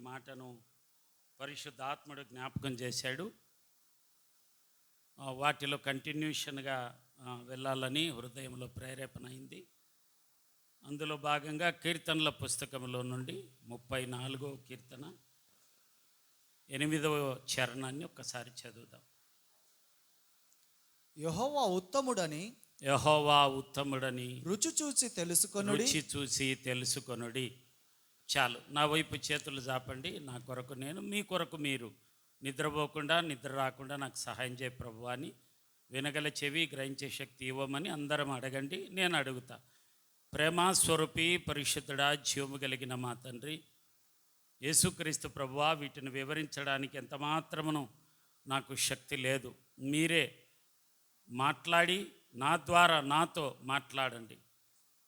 మాటను పరిశుద్ధాత్ముడు జ్ఞాపకం చేశాడు. వాటిలో కంటిన్యూషన్గా వెళ్ళాలని హృదయంలో ప్రేరేపణ అయింది. అందులో భాగంగా కీర్తనల పుస్తకంలో నుండి 34వ కీర్తన 8వ చరణాన్ని ఒక్కసారి చదువుదాం. యెహోవా ఉత్తముడని రుచి చూసి తెలుసుకొనుడి. చాలు. నా వైపు చేతులు చాపండి. నా కొరకు నేను, మీ కొరకు మీరు. నిద్రపోకుండా, నిద్ర రాకుండా నాకు సహాయం చేయ ప్రభువా అని వినగల చెవి, గ్రహించే శక్తి ఇవ్వమని అందరం అడగండి. నేను అడుగుతా. ప్రేమ స్వరూపి, పరిశుద్ధుడా, జీవము కలిగిన మా తండ్రి యేసుక్రీస్తు ప్రభువా, వీటిని వివరించడానికి ఎంత మాత్రమును నాకు శక్తి లేదు. మీరే మాట్లాడి నా ద్వారా నాతో మాట్లాడండి.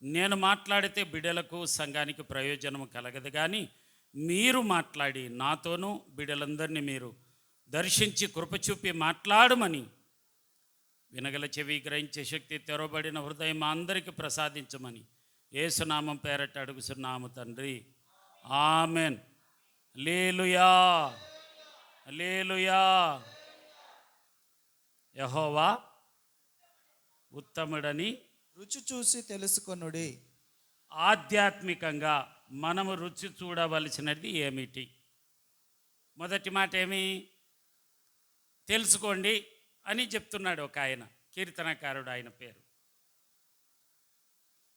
నేను మాట్లాడితే బిడ్డలకు, సంఘానికి ప్రయోజనం కలగదు. కానీ మీరు మాట్లాడి నాతోనూ బిడ్డలందరినీ మీరు దర్శించి కృప చూపి మాట్లాడమని వినగల చెవి, గ్రహించే శక్తి, తెరవబడిన హృదయం మా అందరికీ ప్రసాదించమని యేసునామం పేరట అడుగుచున్నాము తండ్రి. ఆమెన్. హల్లెలూయా, హల్లెలూయా. యెహోవా ఉత్తముడని రుచి చూసి తెలుసుకొనుడి. ఆధ్యాత్మికంగా మనము రుచి చూడవలసినది ఏమిటి? మొదటి మాట ఏమి? తెలుసుకోండి అని చెప్తున్నాడు ఒక ఆయన, కీర్తనకారుడు. ఆయన పేరు.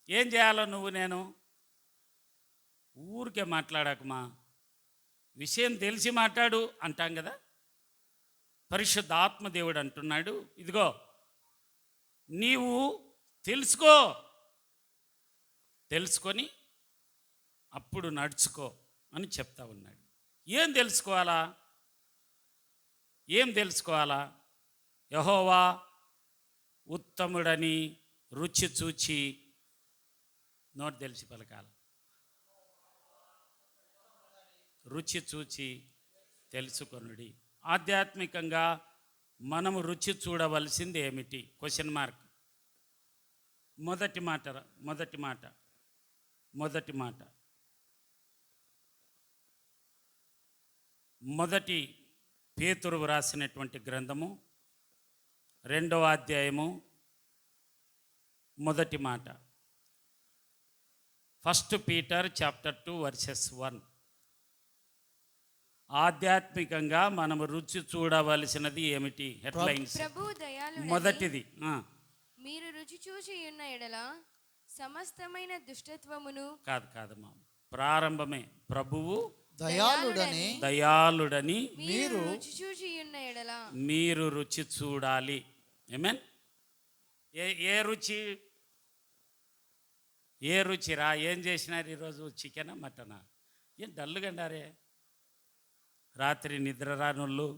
ఏం చేయాలో నువ్వు నేను? ఊరికే మాట్లాడకమా, విషయం తెలిసి మాట్లాడు అంటాం కదా. పరిశుద్ధ ఆత్మదేవుడు అంటున్నాడు, ఇదిగో నీవు తెలుసుకొని అప్పుడు నడుచుకో అని చెప్తా ఉన్నాడు. ఏం తెలుసుకోవాలా? యెహోవా ఉత్తముడని రుచి చూచి, నోటి తెలిసి పలకాల, రుచి చూచి తెలుసుకొనుడి. ఆధ్యాత్మికంగా మనము రుచి చూడవలసింది ఏమిటి? Question mark. మొదటి పేతురు వ్రాసినటువంటి గ్రంథము 2వ అధ్యాయము మొదటి మాట. 1 Peter chapter 2 verses 1. ఆధ్యాత్మికంగా మనము రుచి చూడవలసినది ఏమిటి? హెడ్లైన్స్. మొదటిది, మీరు రుచి చూచి ఉన్న ఎడల సమస్తమైన దుష్టత్వమును. కాదమ్మా, ప్రారంభమే. ప్రభువు దయాళుడని మీరు రుచి చూచి ఉన్న ఎడల మీరు రుచి చూడాలి. ఆమేన్. ఏ రుచిరా? ఏం చేసినారు ఈరోజు? చికెనా, మటనా? ఏం డల్లుగండారే? రాత్రి నిద్ర రానోళ్ళు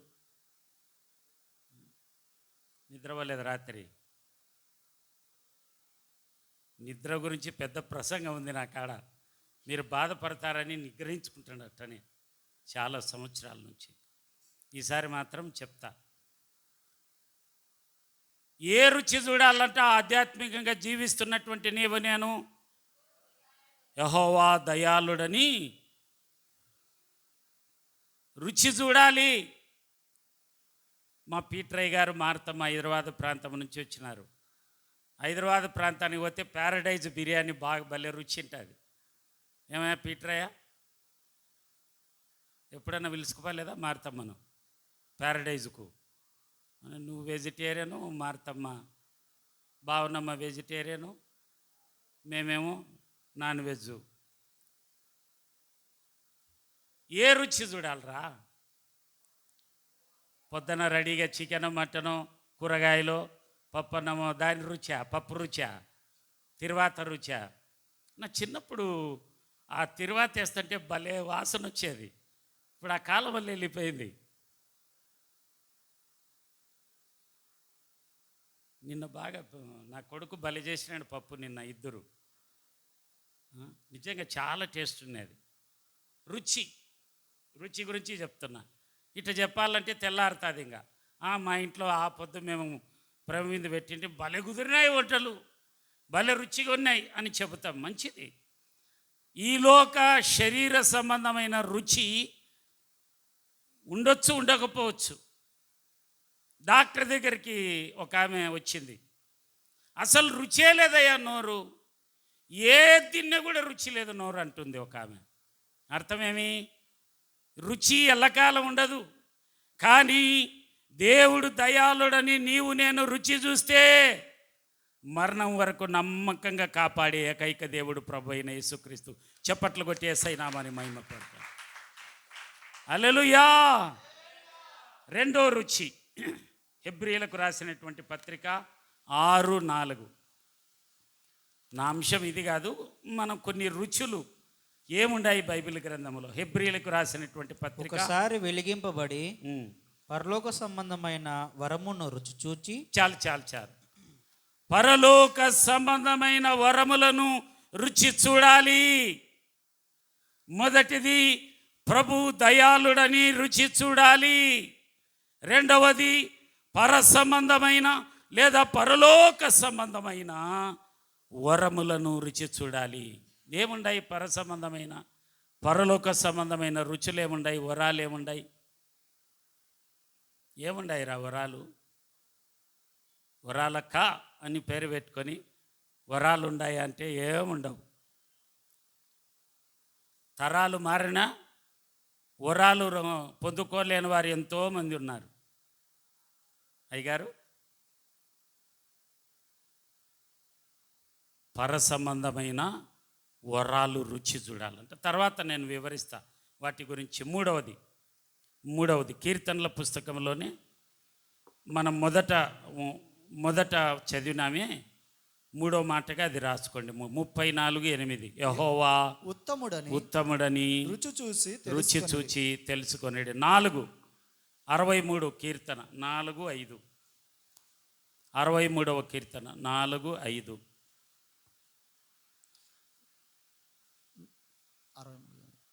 నిద్రపోలేదు. రాత్రి నిద్ర గురించి పెద్ద ప్రసంగం ఉంది నా కాడ. మీరు బాధపడతారని నిగ్రహించుకుంటున్నట్టనే చాలా సంవత్సరాల నుంచి. ఈసారి మాత్రం చెప్తా. ఏ రుచి చూడాలంటే ఆధ్యాత్మికంగా జీవిస్తున్నటువంటి నీవు నేను యెహోవా దయాళుడని రుచి చూడాలి. మా పీటరయ్య గారు మార్తమ్మ హైదరాబాద్ ప్రాంతం నుంచి వచ్చినారు. హైదరాబాద్ ప్రాంతానికి పోతే ప్యారడైజ్ బిర్యానీ బాగా భలే రుచి ఉంటుంది. ఏమయ్యా పీటరయ్య, ఎప్పుడైనా పిలుచుకోలేదా మార్తమ్మను ప్యారడైజ్కు? నువ్వు వెజిటేరియను, మార్తమ్మ బావునమ్మ వెజిటేరియను, మేమేమో నాన్ వెజ్. ఏ రుచి చూడాలరా? పొద్దున రెడీగా చికెను, మటను, కూరగాయలు, పప్పు అన్నమో, దాని రుచా? పప్పు రుచా? తిరువాత రుచా? నా చిన్నప్పుడు ఆ తిరువాత వేస్తుంటే భలే వాసన వచ్చేది. ఇప్పుడు ఆ కాలం వల్ల వెళ్ళిపోయింది. నిన్న బాగా నా కొడుకు భలే చేసినాడు పప్పు నిన్న. ఇద్దరు నిజంగా చాలా టేస్ట్ ఉన్నది. రుచి గురించి చెప్తున్నా. ఇట్లా చెప్పాలంటే తెల్లారుతుంది. ఇంకా మా ఇంట్లో ఆ పొద్దు మేము ప్రమిది పెట్టింటే భలే కుదిరినాయి వంటలు, భలే రుచిగా ఉన్నాయి అని చెబుతాం. మంచిది. ఈలోక శరీర సంబంధమైన రుచి ఉండొచ్చు, ఉండకపోవచ్చు. డాక్టర్ దగ్గరికి ఒక ఆమె వచ్చింది. అసలు రుచే లేదయ్యా నోరు, ఏ తిన్నా కూడా రుచి లేదు నోరు అంటుంది ఒక ఆమె. అర్థమేమి? రుచి ఎల్లకాలం ఉండదు. కానీ దేవుడు దయాళుడని నీవు నేను రుచి చూస్తే మరణం వరకు నమ్మకంగా కాపాడే ఏకైక దేవుడు ప్రభు అయిన యేసుక్రీస్తు. చప్పట్లు కొట్టి యేసయ్య నామాన్ని మహిమపడతాం. హల్లెలూయా. రెండో రుచి హెబ్రీయులకు రాసినటువంటి పత్రిక 6:4. నా అంశం ఇది కాదు, మనం కొన్ని రుచులు ఏముండాయి బైబిల్ గ్రంథంలో. హెబ్రీయులకు రాసినటువంటి పత్రిక. ఒకసారి వెలిగింపబడి పరలోక సంబంధమైన వరమును రుచి చూచి. చాలు. పరలోక సంబంధమైన వరములను రుచి చూడాలి. మొదటిది ప్రభు దయాళుడని రుచి చూడాలి. రెండవది పర సంబంధమైన లేదా పరలోక సంబంధమైన వరములను రుచి చూడాలి. ఏముండాయి పర సంబంధమైన పరలోక సంబంధమైన రుచులు ఏముండాయి? వరాలు ఏముండాయి? ఏముండాయి రా వరాలు? వరాలక్క అని పేరు పెట్టుకొని వరాలు ఉన్నాయి అంటే ఏముండవు. తరాలు మారినా వరాలు పొందుకోలేని వారు ఎంతోమంది ఉన్నారు. అయ్యగారు, పర సంబంధమైన వరాలు రుచి చూడాలంటే తర్వాత నేను వివరిస్తా వాటి గురించి. మూడవది కీర్తనల పుస్తకంలోనే మనం మొదట చదివినామే, మూడో మాటగా అది రాసుకోండి. 34:8 యెహోవా ఉత్తముడని రుచి చూచి తెలుసుకొనేడు. 63 కీర్తన 4:5. 63వ కీర్తన 4:5.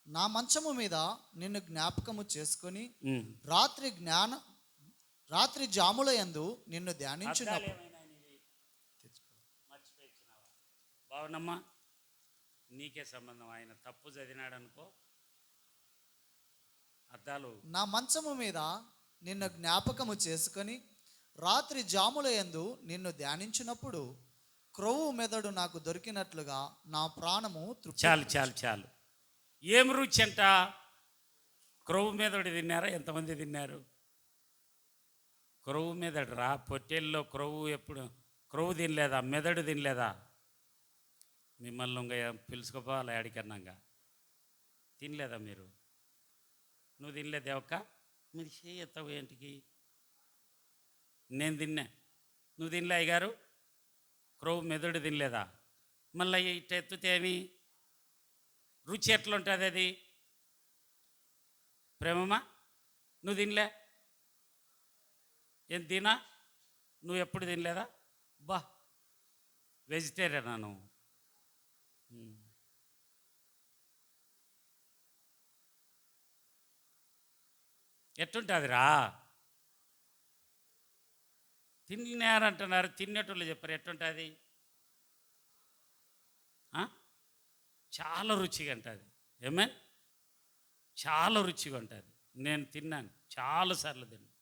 నా మంచము మీద నిన్ను జ్ఞాపకము చేసుకొని రాత్రి జాముల యందు నిన్ను ధ్యానించున్నప్పుడు. బావనమ్మా, నీకే సంబంధం. ఆయన తప్పు చదివినాడు అనుకో, అద్దాలు. నా మంచము మీద నిన్ను జ్ఞాపకము చేసుకొని రాత్రి జాముల యందు నిన్ను ధ్యానించినప్పుడు క్రొవ్వు మెదడు నాకు దొరికినట్లుగా నా ప్రాణము తృప్తి. చాలు. ఏం రుచి అంట? క్రొవ్వు మెదడు తిన్నారా? ఎంతమంది తిన్నారు? క్రొవ్వు మెదడు రా. పొట్టేల్లో క్రొవ్వు ఎప్పుడు క్రొవ్వు తినలేదా? మెదడు తినలేదా? మిమ్మల్ని ఇంకా పిలుచుకోపోవాలి అడిగన్నాగా. తినలేదా మీరు? నువ్వు తినలేదే ఒక్క? మీరు చేయతావు ఏంటికి? నేను తిన్నా, నువ్వు తినలే అయ్యగారు? క్రొవ్వు మెదడు తినలేదా? మళ్ళీ ఇట్ట ఎత్తుతే ఏమి రుచి ఎట్లుంటుంది అది? ప్రేమమ్మా, నువ్వు తినలే? ఏం తినా? నువ్వు ఎప్పుడు తినలేదా? బా, వెజిటేరియనా నువ్వు? ఎట్టుంటుందిరా? తిన్నారంటున్నారు, తినేటోళ్ళు చెప్పారు. ఎట్టుంటుంది? చాలా రుచిగా ఉంటుంది. ఏమేన్? చాలా రుచిగా ఉంటుంది. నేను తిన్నాను, చాలాసార్లు తిన్నాను.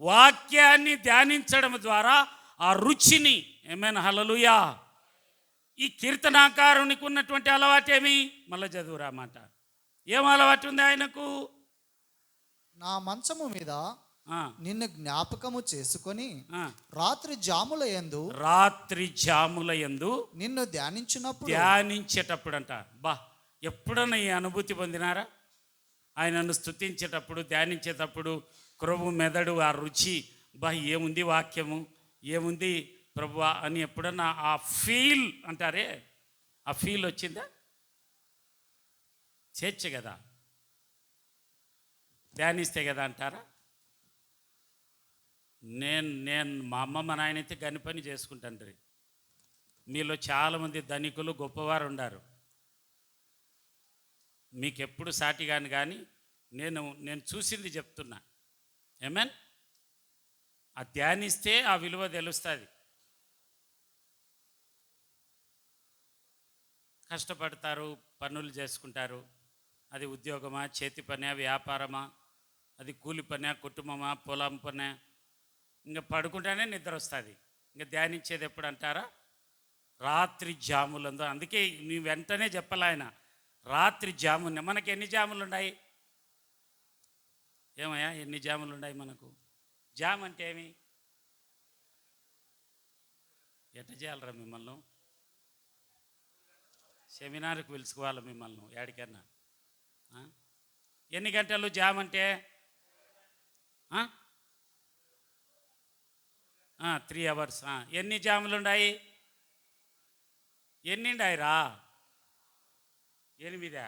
వాక్యాన్ని ధ్యానించడం ద్వారా ఆ రుచిని, ఏమైనా హల్లెలూయా. ఈ కీర్తనాకారునికి ఉన్నటువంటి అలవాటేమి? మళ్ళీ చదువురా మాట. ఏం అలవాటు ఉంది ఆయనకు? నా మంచము మీద నిన్ను జ్ఞాపకము చేసుకొని రాత్రి జాముల యందు నిన్ను ధ్యానించేటప్పుడు అంట. బా, ఎప్పుడన్నా ఈ అనుభూతి పొందినారా? ఆయనను స్తుతించేటప్పుడు, ధ్యానించేటప్పుడు క్రొవ్వు మెదడు ఆ రుచి, బా ఏముంది వాక్యము, ఏముంది ప్రభువా అని ఎప్పుడన్నా ఆ ఫీల్ అంటారే, ఆ ఫీల్ వచ్చిందా? చేర్చే కదా, ధ్యానిస్తే కదా అంటారా? నేను మా అమ్మమ్మ నాయనైతే గని పని చేసుకుంటాను. మీలో చాలామంది ధనికులు గొప్పవారు ఉన్నారు. మీకు ఎప్పుడు సాటిగాను, కానీ నేను చూసింది చెప్తున్నా. ఏమేన్? ఆ ధ్యానిస్తే ఆ విలువ తెలుస్తుంది. కష్టపడతారు, పనులు చేసుకుంటారు. అది ఉద్యోగమా, చేతి పనా, వ్యాపారమా, అది కూలి పనా, కుటుంబమా, పొలం పనా, ఇంకా పడుకుంటేనే నిద్ర వస్తుంది. ఇంకా ధ్యానించేది ఎప్పుడు అంటారా? రాత్రి జాములందు. అందుకే నీ వెంటనే చెప్పాలి ఆయన, రాత్రి జామున. మనకి ఎన్ని జాములు ఉన్నాయి? ఏమయ్యా ఎన్ని జాములు ఉన్నాయి మనకు? జామ్ అంటే ఏమి? ఎట్ట చేయాలరా మిమ్మల్ని? సెమినార్కి పిలుచుకోవాలి మిమ్మల్ని ఎక్కడికన్నా. ఎన్ని గంటలు జామ్ అంటే? 3 అవర్స్. ఎన్ని జాములు ఉన్నాయి? ఎన్ని ఉన్నాయిరా? 8.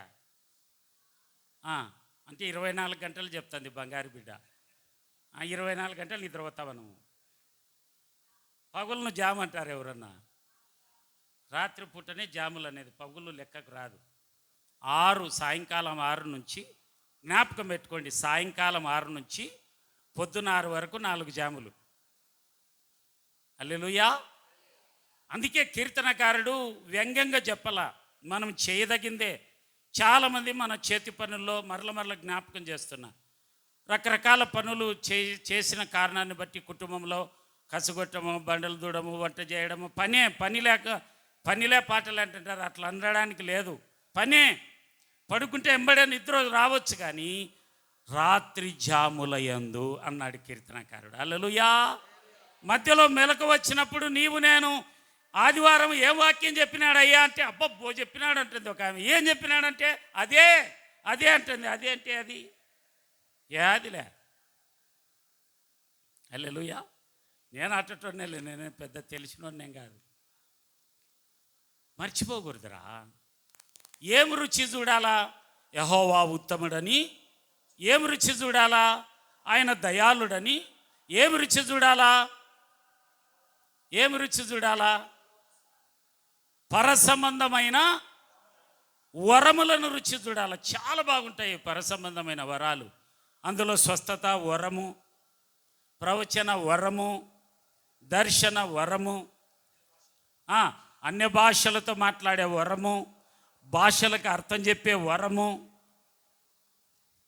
అంటే 24 గంటలు చెప్తుంది బంగారు బిడ్డ. 24 గంటలు నిద్రపోతావా నువ్వు? పగులను జామ్ అంటారు ఎవరన్నా? రాత్రి పూటనే జాములు అనేది, పగులు లెక్కకు రాదు. సాయంకాలం 6 నుంచి, జ్ఞాపకం పెట్టుకోండి, సాయంకాలం 6 నుంచి పొద్దున 6 వరకు 4 జాములు. హల్లెలూయా. అందుకే కీర్తనకారుడు వ్యంగ్యంగా చెప్పాల, మనం చేయదగిందే. చాలామంది మన చేతి పనుల్లో మరల జ్ఞాపకం చేస్తున్నా, రకరకాల పనులు చేసిన కారణాన్ని బట్టి కుటుంబంలో కసగొట్టము, బండలు దూడము, వంట చేయడము, పనిలే పాటలు అంటుంటారు. అట్లా అనడానికి లేదు, పనే. పడుకుంటే ఎంబడే నిద్ర రావచ్చు, కానీ రాత్రి జాములయందు అన్నాడు కీర్తనకారుడు. హల్లెలూయా. మధ్యలో మెలకు వచ్చినప్పుడు నేను ఆదివారం ఏ వాక్యం చెప్పినాడయ్యా అంటే, అబ్బబ్బో చెప్పినాడు అంటుంది ఒక ఆమె. ఏం చెప్పినాడంటే అదే అంటుంది. అదే అంటే అది యాదిలే. హల్లెలూయా. నేను అట్టటోనేలే, నేనే పెద్ద తెలిసినోనేం కాదు. మర్చిపోకూడదురా. ఏం రుచి చూడాలా? యెహోవా ఉత్తముడని. ఏం రుచి చూడాలా? ఆయన దయాళుడని. ఏం రుచి చూడాలా? పరసంబంధమైన వరములను రుచి చూడాలి. చాలా బాగుంటాయి పరసంబంధమైన వరాలు. అందులో స్వస్థత వరము, ప్రవచన వరము, దర్శన వరము, అన్య భాషలతో మాట్లాడే వరము, భాషలకు అర్థం చెప్పే వరము,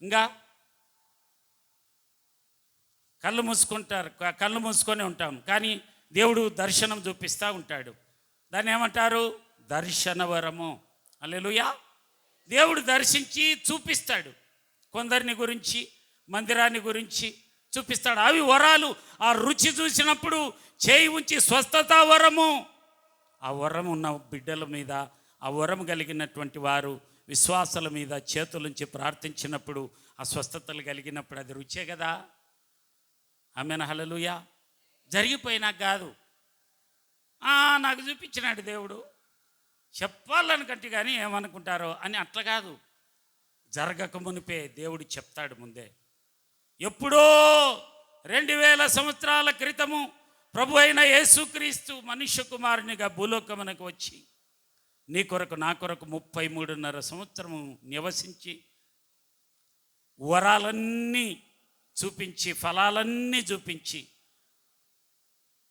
ఇంకా కళ్ళు మూసుకొని ఉంటాం, కానీ దేవుడు దర్శనం చూపిస్తూ ఉంటాడు. దాన్ని ఏమంటారు? దర్శన వరము. హల్లెలూయా. దేవుడు దర్శించి చూపిస్తాడు. కొందరిని గురించి, మందిరాన్ని గురించి చూపిస్తాడు. అవి వరాలు. ఆ రుచి చూసినప్పుడు చేయి ఉంచి స్వస్థత వరము. ఆ వరం ఉన్న బిడ్డల మీద, ఆ వరం కలిగినటువంటి వారు విశ్వాసాల మీద చేతులుంచి ప్రార్థించినప్పుడు, ఆ స్వస్థతలు కలిగినప్పుడు అది రుచే కదా. ఆమేన్. హల్లెలూయా. జరిగిపోయినాక కాదు, నాకు చూపించినాడు దేవుడు చెప్పాలనుకంటే, కానీ ఏమనుకుంటారో అని అట్లా కాదు. జరగక మునిపే దేవుడు చెప్తాడు ముందే. ఎప్పుడో 2000 సంవత్సరాల క్రితము ప్రభు అయిన యేసుక్రీస్తు మనుష్య కుమారునిగా భూలోకమునకు వచ్చి నీ కొరకు నా కొరకు 33.5 సంవత్సరము నివసించి వరాలన్నీ చూపించి, ఫలాలన్నీ చూపించి,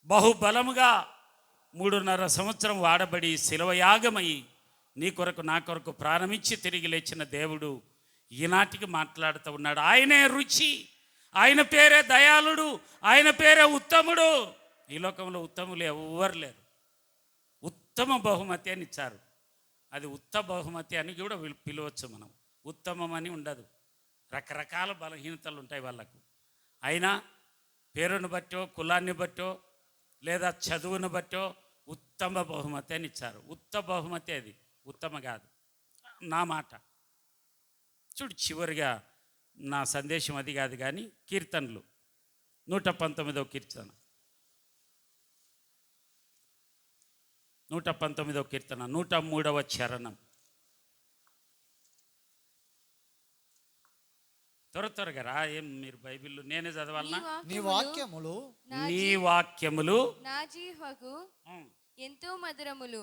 బహుబలముగా 3.5 సంవత్సరం వాడబడి శిలవయాగమై నీ కొరకు నా కొరకు ప్రారంభించి తిరిగి లేచిన దేవుడు ఈనాటికి మాట్లాడుతూ ఉన్నాడు. ఆయనే రుచి, ఆయన పేరే దయాళుడు, ఆయన పేరే ఉత్తముడు. ఈ లోకంలో ఉత్తములు ఎవ్వరు లేరు. ఉత్తమ బహుమతి అని ఇచ్చారు. అది ఉత్తమ బహుమతి అని కూడా పిలవచ్చు మనం. ఉత్తమం అని ఉండదు. రకరకాల బలహీనతలు ఉంటాయి వాళ్ళకు. అయినా పేరును బట్టో, కులాన్ని బట్టో, లేదా చదువును బట్టో ఉత్తమ బహుమతి అని ఇచ్చారు. ఉత్తమ బహుమతి అది, ఉత్తమ కాదు. నా మాట చూడు. చివరిగా నా సందేశం అది కాదు, కానీ కీర్తనలు 119వ కీర్తన, 119వ కీర్తన 103వ చరణం. త్వరగా రా. ఏం మీరు బైబిల్లో నేనే చదవాలనా? నీ వాక్యములు నా జీహ్వకు ఎంతో మధురములు,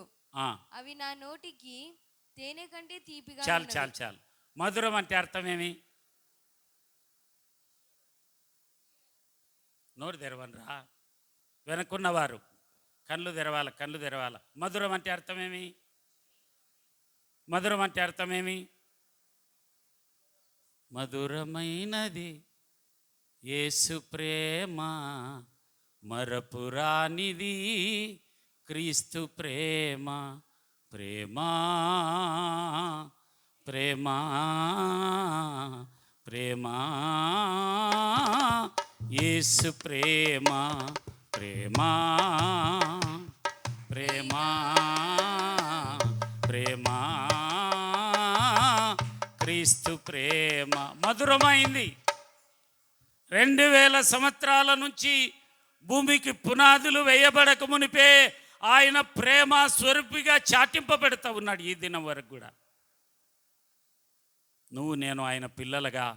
అవి నా నోటికి తేనె కంటే తీపిగా. చాలు. మధురం అంటే అర్థమేమి? నోరు తెరవనరా. వెనక్కున్నవారు కళ్ళు తెరవాల. మధురం అంటే అర్థమేమి? మధురమైనది యేసు ప్రేమ మరపురానిది, క్రీస్తు ప్రేమ ప్రేమ ప్రేమ ప్రేమ, యేసు ప్రేమ ప్రేమ ప్రేమ ప్రేమ, క్రీస్తు ప్రేమ మధురమైంది. 2000 సంవత్సరాల నుంచి భూమికి పునాదులు వేయబడక మునిపే ఆయన ప్రేమ స్వరూపిగా చాటింపబెడతా ఉన్నాడు ఈ దినం వరకు కూడా. నువ్వు నేను ఆయన పిల్లలుగా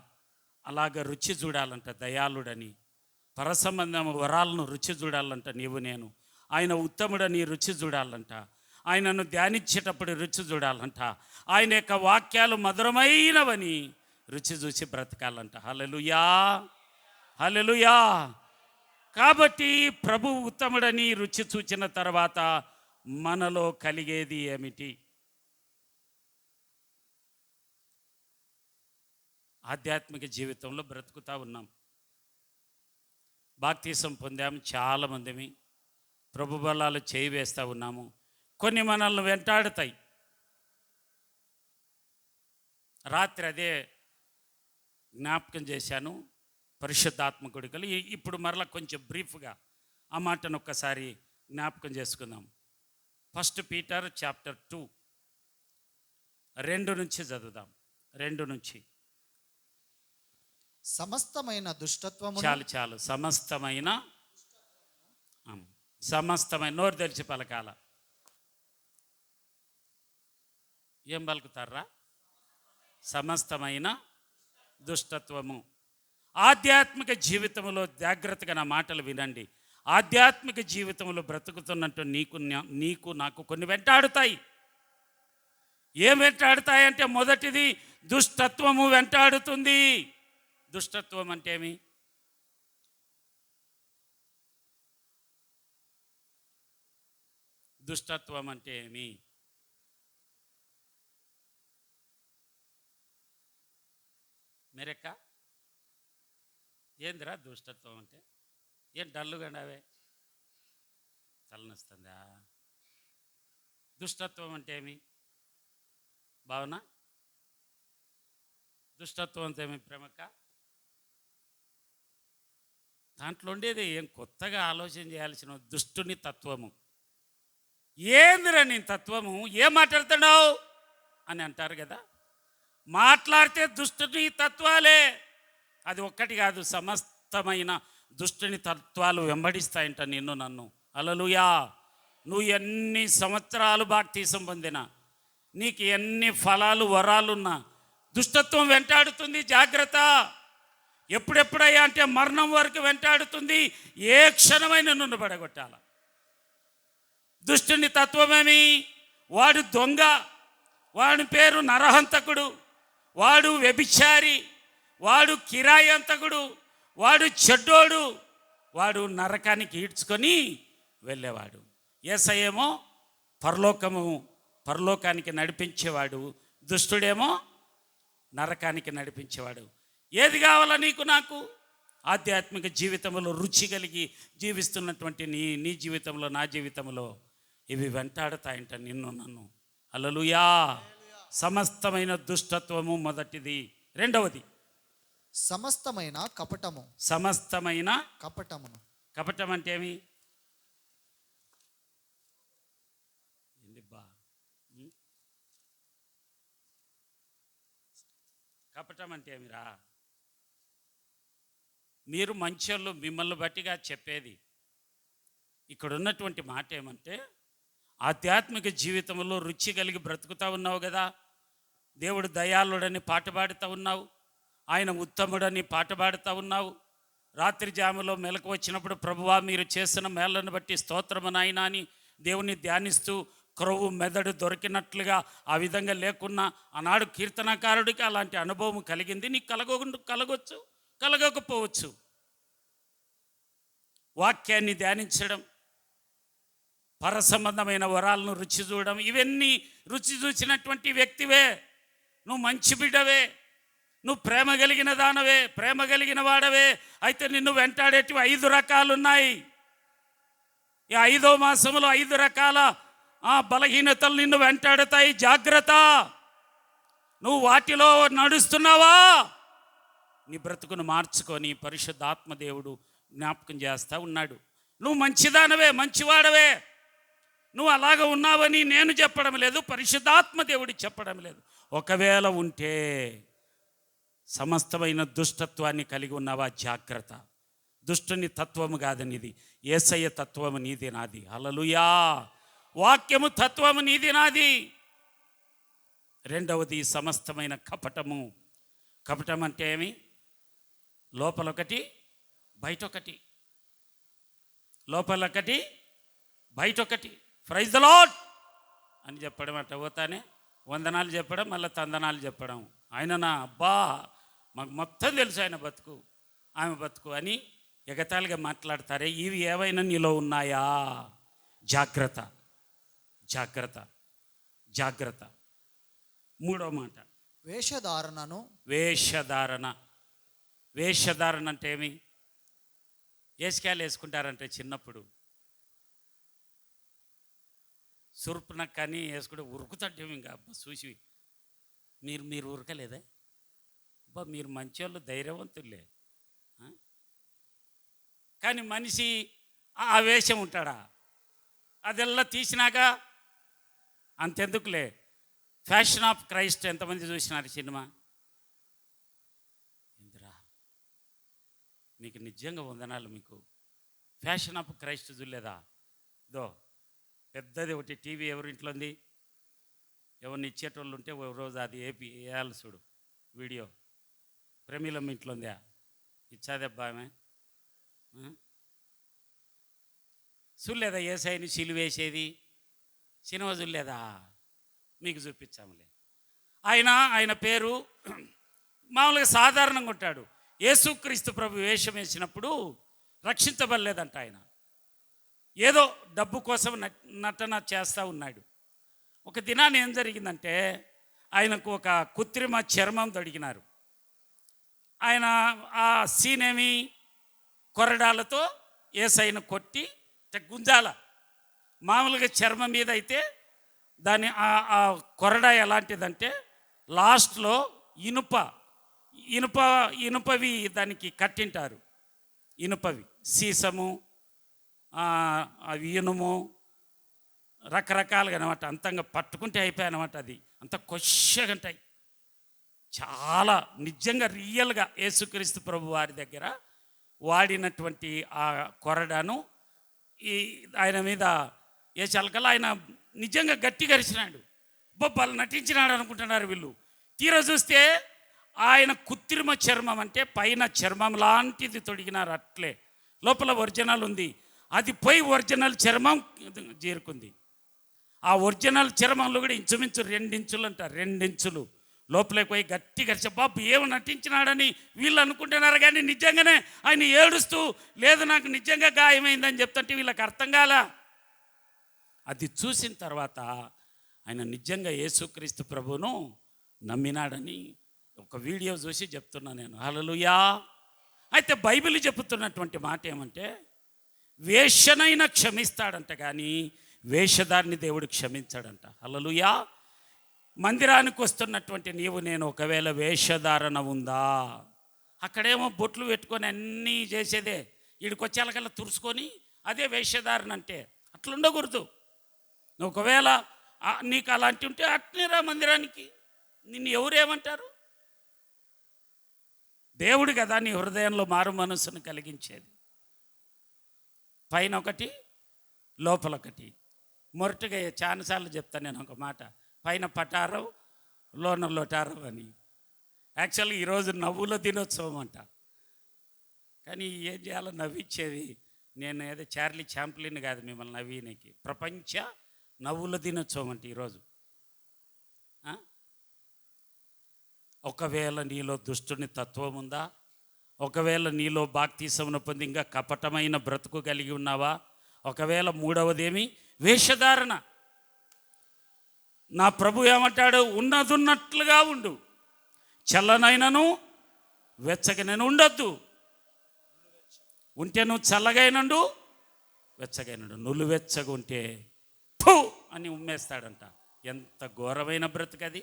అలాగ రుచి చూడాలంట, దయాళుడని పరసంబంధం వరాలను రుచి చూడాలంట. నీవు నేను ఆయన ఉత్తముడని రుచి చూడాలంట, ఆయనను ధ్యానించేటప్పుడు రుచి చూడాలంట, ఆయన యొక్క వాక్యాలు మధురమైనవని రుచి చూసి బ్రతకాలంట. హల్లెలూయా హల్లెలూయా. కాబట్టి ప్రభు ఉత్తముడని రుచి చూచిన తర్వాత మనలో కలిగేది ఏమిటి? ఆధ్యాత్మిక జీవితంలో బ్రతుకుతూ ఉన్నాం. బాప్తీసం పొందాము చాలామందిమి, ప్రభు బలాలు చేయి వేస్తూ ఉన్నాము. కొన్ని మనల్ని వెంటాడుతాయి. రాత్రి అదే జ్ఞాపకం చేశాను పరిశుద్ధాత్మ కొడుకులు. ఇప్పుడు మరలా కొంచెం బ్రీఫ్గా ఆ మాటను ఒక్కసారి జ్ఞాపకం చేసుకుందాం. 1 పీటర్ చాప్టర్ 2 2 నుంచి చదువుదాం. 2 నుంచి. సమస్తమైన దుష్టత్వము, చాలు సమస్తమైన నోరు తెరిచి పలకాల. ఏం పలుకుతారా? సమస్తమైన దుష్టత్వము. ఆధ్యాత్మిక జీవితంలో జాగ్రత్తగా నా మాటలు వినండి. ఆధ్యాత్మిక జీవితంలో బ్రతుకుతున్నట్టు నీకు నాకు కొన్ని వెంటాడుతాయి. ఏం వెంటాడుతాయంటే, మొదటిది దుష్టత్వము వెంటాడుతుంది. దుష్టత్వం అంటే ఏమి? దుష్టత్వం అంటే ఏమి? మెరెక్క ఏందిరా దుష్టత్వం అంటే? ఏం డల్లుగా అవే తలనొస్తుందా? దుష్టత్వం అంటే ఏమి భావన? దుష్టత్వం అంటే ఏమి ప్రేమక్క? దాంట్లో ఉండేది ఏం కొత్తగా ఆలోచన చేయాల్సిన దుష్టుని తత్వము. ఏందిరా నీ తత్వము, ఏం మాట్లాడుతున్నావు అని అంటారు కదా. మాట్లాడితే దుష్టుని తత్వాలే, అది ఒక్కటి కాదు, సమస్తమైన దుష్టుని తత్వాలు వెంబడిస్తాయంట నిన్ను నన్ను. హల్లెలూయా. నువ్వు ఎన్ని సంవత్సరాలు బాప్తీసం పొందినా, నీకు ఎన్ని ఫలాలు వరాలున్నా దుష్టత్వం వెంటాడుతుంది. జాగ్రత్త. ఎప్పుడెప్పుడయ్యా అంటే మరణం వరకు వెంటాడుతుంది. ఏ క్షణమైన నిన్ను పడగొట్టాల. దుష్టుని తత్వమేమి? వాడు దొంగ, వాడి పేరు నరహంతకుడు, వాడు వ్యభిచారి, వాడు కిరాయి అంతకుడు, వాడు చెడ్డోడు, వాడు నరకానికి ఈడ్చుకొని వెళ్ళేవాడు. యేసయ్యేమో పరలోకానికి నడిపించేవాడు, దుష్టుడేమో నరకానికి నడిపించేవాడు. ఏది కావాలా నీకు నాకు? ఆధ్యాత్మిక జీవితంలో రుచి కలిగి జీవిస్తున్నటువంటి నీ జీవితంలో, నా జీవితంలో ఇవి వెంటాడుతాయంట నిన్ను నన్ను. హల్లెలూయా. సమస్తమైన దుష్టత్వము మొదటిది. రెండవది సమస్తమైన కపటము. సమస్తమైన కపటమును. కపటం అంటే ఏమి? కపటం అంటే ఏమిరా? మీరు మంచోళ్ళు, మిమ్మల్ని బట్టిగా చెప్పేది. ఇక్కడ ఉన్నటువంటి మాట ఏమంటే, ఆధ్యాత్మిక జీవితంలో రుచి కలిగి బ్రతుకుతూ ఉన్నావు కదా. దేవుడు దయాళుడని పాట పాడుతూ ఉన్నావు, ఆయన ఉత్తముడని పాట పాడుతూ ఉన్నావు. రాత్రి జాములో మెలకు వచ్చినప్పుడు, ప్రభువా మీరు చేసిన మేళ్లను బట్టి స్తోత్రము నాయనా అని దేవుని ధ్యానిస్తూ క్రొవ్వు మెదడు దొరికినట్లుగా ఆ విధంగా లేకున్నా ఆనాడు కీర్తనకారుడికి అలాంటి అనుభవం కలిగింది. నీకు కలగొచ్చు, కలగకపోవచ్చు. వాక్యాన్ని ధ్యానించడం, పరసంబంధమైన వరాలను రుచి చూడడం, ఇవన్నీ రుచి చూసినటువంటి వ్యక్తివే. నువ్వు మంచి బిడ్డవే. నువ్వు ప్రేమ కలిగిన దానవే, ప్రేమ కలిగిన వాడవే, అయితే నిన్ను వెంటాడేటివి 5 రకాలు ఉన్నాయి. ఈ 5వ మాసంలో 5 రకాల బలహీనతలు నిన్ను వెంటాడుతాయి. జాగ్రత్త. నువ్వు వాటిలో నడుస్తున్నావా? నీ బ్రతుకును మార్చుకొని పరిశుద్ధాత్మ దేవుడు జ్ఞాపకం చేస్తూ ఉన్నాడు. నువ్వు మంచిదానవే, మంచివాడవే, నువ్వు అలాగ ఉన్నావని నేను చెప్పడం లేదు, పరిశుద్ధాత్మ దేవుడు చెప్పడం లేదు. ఒకవేళ ఉంటే సమస్తమైన దుష్టత్వాన్ని కలిగి ఉన్నావా? జాగ్రత్త. దుష్టుని తత్వము కాదనిది, యేసయ్య తత్వము నీది నాది. హల్లెలూయా. వాక్యము తత్వము నీది నాది. రెండవది సమస్తమైన కపటము. కపటం అంటే ఏమి? లోపలొకటి బయటొకటి, లోపలొకటి బయటొకటి. ప్రైజ్ ద లార్డ్ అని చెప్పడం అట్ట పోతానే వందనాలు చెప్పడం, మళ్ళీ తందనాలు చెప్పడం. ఆయన నా అబ్బా మాకు మొత్తం తెలుసు ఆయన బతుకు, ఆమె బతుకు అని ఎగతాళిగా మాట్లాడతారే. ఇవి ఏవైనా నీలో ఉన్నాయా? జాగ్రత్త, జాగ్రత్త, జాగ్రత్త. మూడో మాట వేషధారణను. వేషధారణ. వేషధారణ అంటే ఏమి? వేసుకాయలు వేసుకుంటారంటే చిన్నప్పుడు సుర్పునకు కానీ వేసుకుంటే ఉరుకుతుంటే ఇంకా అబ్బా చూసి మీరు ఉరకలేదా? అబ్బా మీరు మంచోళ్ళు, ధైర్యవంతులే. కానీ మనిషి ఆ వేషం ఉంటాడా? అదెల్లా తీసినాక అంతెందుకులే. ఫ్యాషన్ ఆఫ్ క్రైస్ట్ ఎంతమంది చూసినారు సినిమా? ఇందిరా మీకు నిజంగా వందనాలు. మీకు ఫ్యాషన్ ఆఫ్ క్రైస్ట్ చూడలేదా? దో పెద్దది ఒకటి టీవీ ఎవరింట్లో ఉంది, ఎవరిని ఇచ్చేటోళ్ళు ఉంటే ఒక రోజు అది వేయాలి చూడు వీడియో. ప్రేమిలమ్మ ఇంట్లో ఉందా? ఇచ్చాదబ్బా ఆమె. చూడలేదా యేసయ్యని సిలువేసేది? సినిమా చూడలేదా? మీకు చూపించాములే. ఆయన పేరు మామూలుగా సాధారణంగా ఉంటాడు. యేసుక్రీస్తు ప్రభు వేషం వేసినప్పుడు రక్షించబడలేదంట. ఆయన ఏదో డబ్బు కోసం నటన చేస్తూ ఉన్నాడు. ఒక దినాన్ని ఏం జరిగిందంటే ఆయనకు ఒక కృత్రిమ చర్మం తొడిగినారు. ఆయన ఆ సీనేమి కొరడాలతో యేసయ్యను కొట్టి గుంజాల. మామూలుగా చర్మం మీద అయితే దాని ఆ కొరడా ఎలాంటిదంటే లాస్ట్లో ఇనుపవి దానికి కట్టింటారు. ఇనుపవి, సీసము, అవి ఇనుము, రకరకాలుగా అనమాట. అంతంగా పట్టుకుంటే అయిపోయాయి అనమాట. అది అంత కొచ్చగా ఉంటాయి. చాలా నిజంగా రియల్గా యేసుక్రీస్తు ప్రభు వారి దగ్గర వాడినటువంటి ఆ కొరడాను ఆయన మీద వేసాలకల్లా ఆయన నిజంగా గట్టిగా అరిచినాడు. బొబ్బలు నటించినాడు అనుకుంటున్నారు వీళ్ళు. తీరా చూస్తే ఆయన కృత్రిమ చర్మం అంటే పైన చర్మం లాంటిది తొడిగినారు, అట్లే లోపల ఒరిజినల్ ఉంది. అది పోయి ఒరిజినల్ చర్మం చేరుకుంది. ఆ ఒరిజినల్ చర్మంలో కూడా ఇంచుమించు 2 ఇంచులు అంట, 2 ఇంచులు లోపలికి పోయి గట్టిగా బాబు ఏమి నటించినాడని వీళ్ళు అనుకుంటున్నారు. కానీ నిజంగానే ఆయన ఏడుస్తూ లేదు నాకు నిజంగా గాయమైందని చెప్తుంటే వీళ్ళకి అర్థం కాల. అది చూసిన తర్వాత ఆయన నిజంగా యేసుక్రీస్తు ప్రభువును నమ్మినాడని ఒక వీడియో చూసి చెప్తున్నా నేను. హల్లెలూయా. అయితే బైబిల్ చెబుతున్నటువంటి మాట ఏమంటే వేషనైనా క్షమిస్తాడంట, కానీ వేషధారిని దేవుడు క్షమించాడంట. హల్లెలూయా. మందిరానికి వస్తున్నటువంటి నీవు నేను ఒకవేళ వేషధారణ ఉందా? అక్కడేమో బొట్లు పెట్టుకొని అన్నీ చేసేదే, ఈడికొచ్చేలకల్లా తురుచుకొని అదే వేషధారణ అంటే. అట్లా ఉండకూడదు. నువ్వు ఒకవేళ నీకు అలాంటి ఉంటే అట్నేరా మందిరానికి. నిన్ను ఎవరేమంటారు? దేవుడు కదా నీ హృదయంలో మారు మనస్సును కలిగించేది. పైన ఒకటి లోపలొకటి. మొరటుగా చాలాసార్లు చెప్తాను నేను ఒక మాట, పైన పటారం లోన లోటారం అని. యాక్చువల్గా ఈరోజు నవ్వుల దినోత్సవం అంట, కానీ ఏం చేయాలో నవ్వించేది. నేను ఏదో చార్లీ చాంప్లిన్ కాదు మిమ్మల్ని నవ్వినకి. ప్రపంచ నవ్వుల దినోత్సవం అంటే ఈరోజు. ఒకవేళ నీలో దుష్టుని తత్వం ఉందా? ఒకవేళ నీలో బాప్తిసమును పొంది ఇంకా కపటమైన బ్రతుకు కలిగి ఉన్నావా? ఒకవేళ మూడవదేమి వేషధారణ. నా ప్రభు ఏమంటాడు? ఉన్నదున్నట్లుగా ఉండు. చల్లనైనను వెచ్చగనైనా ఉండొద్దు. ఉంటే నువ్వు చల్లగైనండు, వెచ్చగైనండు. నువ్వువెచ్చగా ఉంటే ఫు అని ఉమ్మేస్తాడంట. ఎంత ఘోరమైన బ్రతుకది.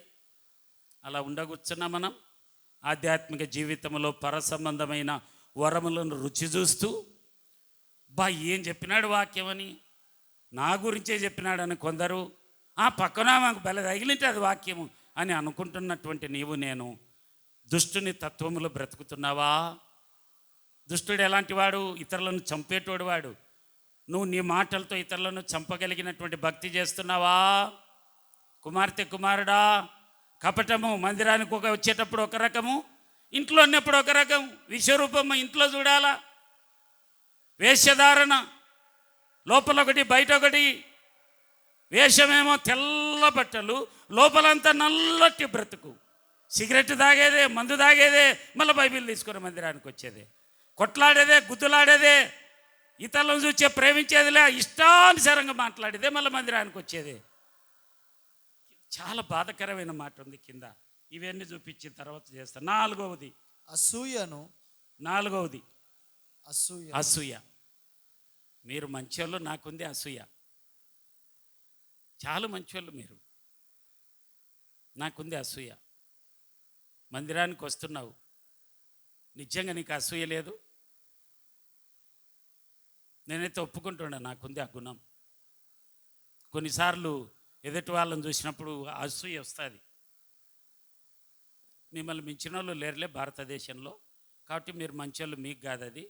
అలా ఉండకూర్చున్నా మనం ఆధ్యాత్మిక జీవితంలో పరసంబంధమైన వరములను రుచి చూస్తూ, ఏం చెప్పినాడు వాక్యం అని, నా గురించే చెప్పినాడని కొందరు, పక్కన మాకు బల తగిలింటే అది వాక్యము అని అనుకుంటున్నటువంటి నీవు నేను దుష్టుని తత్వములు బ్రతుకుతున్నావా? దుష్టుడు ఎలాంటి వాడు? ఇతరులను చంపేటోడు వాడు. నువ్వు నీ మాటలతో ఇతరులను చంపగలిగినటువంటి భక్తి చేస్తున్నావా? కుమార్తె కుమారుడా, కపటము మందిరానికి వచ్చేటప్పుడు ఒక రకము, ఇంట్లో ఉన్నప్పుడు ఒక రకం. విశ్వరూపమ్మ ఇంట్లో చూడాలా, వేషధారణ లోపల ఒకటి బయట ఒకటి. వేషమేమో తెల్ల బట్టలు, లోపలంతా నల్లటి బ్రతుకు. సిగరెట్ తాగేదే, మందు తాగేదే, మళ్ళీ బైబిల్ తీసుకుని మందిరానికి వచ్చేదే, కొట్లాడేదే, గుద్దులాడేదే, ఇతరులను చూసే ప్రేమించేదిలే, ఇష్టానుసారంగా మాట్లాడేదే, మళ్ళీ మందిరానికి వచ్చేదే. చాలా బాధకరమైన మాట ఉంది కింద. ఇవన్నీ చూపించిన తర్వాత చేస్తా. నాలుగవది అసూయ. మీరు మంచోళ్ళు, నాకుంది అసూయ. చాలా మంచోళ్ళు మీరు, నాకుంది అసూయ. మందిరానికి వస్తున్నావు, నిజంగా నీకు అసూయ లేదు? నేనైతే ఒప్పుకుంటున్నా, నాకుంది ఆ గుణం. కొన్నిసార్లు ఎదుటి వాళ్ళని చూసినప్పుడు అసూయ వస్తుంది. మిమ్మల్ని మించిన వాళ్ళు లేరులే భారతదేశంలో, కాబట్టి మీరు మంచోళ్ళు, మీకు కాదు అది.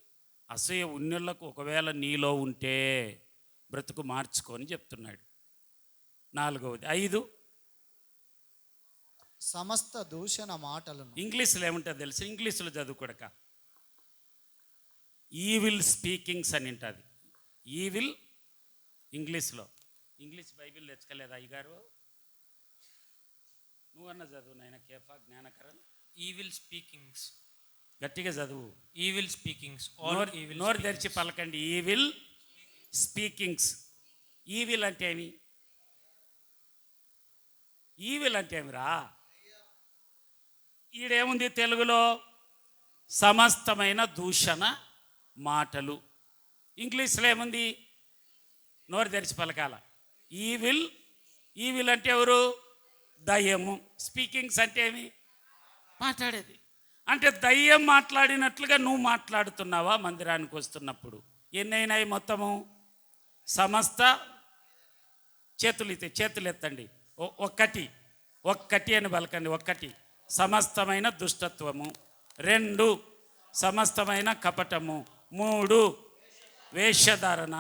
అసూయ ఉన్నోళ్ళకు ఒకవేళ నీలో ఉంటే బ్రతుకు మార్చుకొని చెప్తున్నాడు. నాలుగవది 5 సమస్త దూషణ మాటలను. ఇంగ్లీష్లో ఏముంటుంది తెలుసు? ఇంగ్లీష్లో చదువుకోడక ఈవిల్ స్పీకింగ్స్ అని ఉంటుంది. ఈవిల్ ఇంగ్లీష్లో. ఇంగ్లీష్ బైబిల్ తెచ్చుకోలేదు అయ్యగారు? నువ్వన్నా చదువు నాయన. కేఫా జ్ఞానకరన్. ఈవిల్ స్పీకింగ్స్. గట్టిగా చదువు. ఈవిల్ స్పీకింగ్స్. నోరు తెరిచి పలకండి. ఈవిల్ స్పీకింగ్స్. ఈవిల్ అంటే ఏమి? ఈవిల్ అంటే ఏమిరా? ఈడేముంది తెలుగులో? సమస్తమైన దూషణ మాటలు. ఇంగ్లీష్లో ఏముంది? నోరు తెరిచి పలకాల. ఈవిల్ అంటే ఎవరు? దయ్యము. స్పీకింగ్స్ అంటే ఏమి? మాట్లాడేది. అంటే దయ్యం మాట్లాడినట్లుగా నువ్వు మాట్లాడుతున్నావా మందిరానికి వస్తున్నప్పుడు? ఎన్నైనాయి మొత్తము? సమస్త. చేతులు ఎత్తండి. ఒక్కటి అని పలకండి. 1 సమస్తమైన దుష్టత్వము, 2 సమస్తమైన కపటము, 3 వేషధారణ,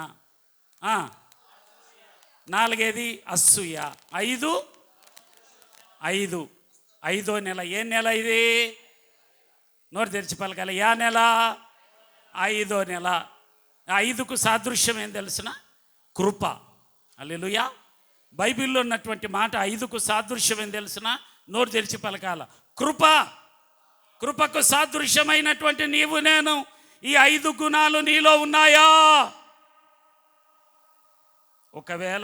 4 అసూయ, 5 ఐదో నెల. ఏ నెల ఇది? నోరు తెరిచి పలకాలి. యా నెల? 5వ నెల. 5కు సాదృశ్యం ఏం తెలుసిన? కృప. హల్లెలూయా. బైబిల్లో ఉన్నటువంటి మాట 5కు సాదృశ్యం ఏం తెలుసిన? నోరు తెరిచి పలకాల. కృప. కృపకు సాదృశ్యమైనటువంటి నీవు నేను. ఈ 5 గుణాలు నీలో ఉన్నాయా? ఒకవేళ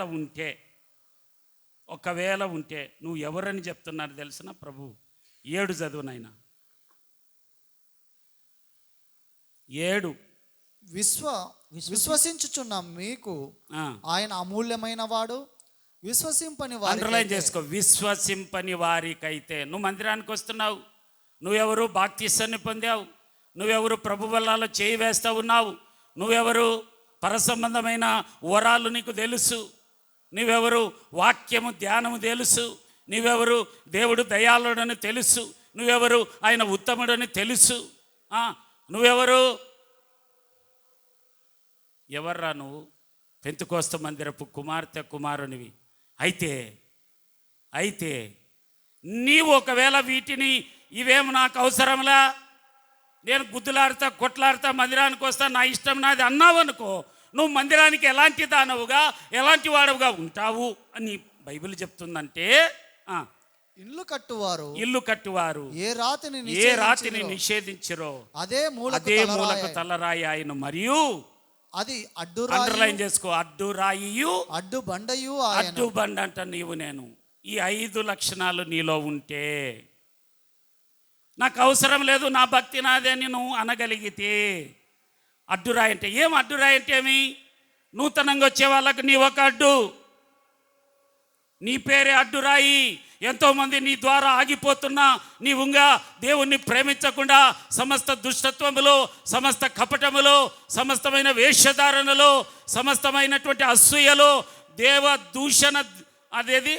ఉంటే నువ్వు ఎవరని చెప్తున్నారు తెలిసిన? ప్రభు 7 చదువు నాయన. 7 విశ్వసించుచున్న మీకు ఆయన అమూల్యమైన వాడు. విశ్వసింపని వారు అండర్లైన్ చేసుకో. విశ్వసింపని వారికైతే. నువ్వు మందిరానికి వస్తున్నావు, నువ్వెవరు? బాప్తిసాన్ని పొందావు, నువ్వెవరు? ప్రభు వల్లలో చేయి వేస్తూ ఉన్నావు, నువ్వెవరు? పరసంబంధమైన వరాలు నీకు తెలుసు, నువ్వెవరు? వాక్యము ధ్యానము తెలుసు, నువ్వెవరు? దేవుడు దయాళుడని తెలుసు, నువ్వెవరు? ఆయన ఉత్తముడని తెలుసు. నువ్వెవరు? ఎవర్రా నువ్వు? పెంతుకోస్త మందిరపు కుమార్తె కుమారునివి. అయితే నీవు ఒకవేళ వీటిని, ఇవేమో నాకు అవసరంలా, నేను గుద్దులాడుతా కొట్లాడుతా మందిరానికి వస్తా, నా ఇష్టం నాది అన్నావు అనుకో, నువ్వు మందిరానికి ఎలాంటి దానవుగా, ఎలాంటి వాడవుగా ఉంటావు అని బైబిల్ చెప్తుందంటే, ఇల్లు కట్టువారు ఏ రాతిని నిషేధించరో అదే మూలకు తలరాయి ఆయన. మరియు అది అండర్లైన్ చేసుకో. అడ్డు బండ అంట నీవు నేను. ఈ 5 లక్షణాలు నీలో ఉంటే నాకు అవసరం లేదు, నా భక్తి నాదే అని నువ్వు అనగలిగితే అడ్డురాయి అంటే ఏం? అడ్డురాయి అంటే ఏమి? నూతనంగా వచ్చే వాళ్ళకు నీ ఒక అడ్డు, నీ పేరే అడ్డురాయి. ఎంతోమంది నీ ద్వారా ఆగిపోతున్నా నీవుగా దేవుణ్ణి ప్రేమించకుండా సమస్త దుష్టత్వములో, సమస్త కపటములో, సమస్తమైన వేషధారణలో, సమస్తమైనటువంటి అసూయలో, దేవ దూషణ, అదేది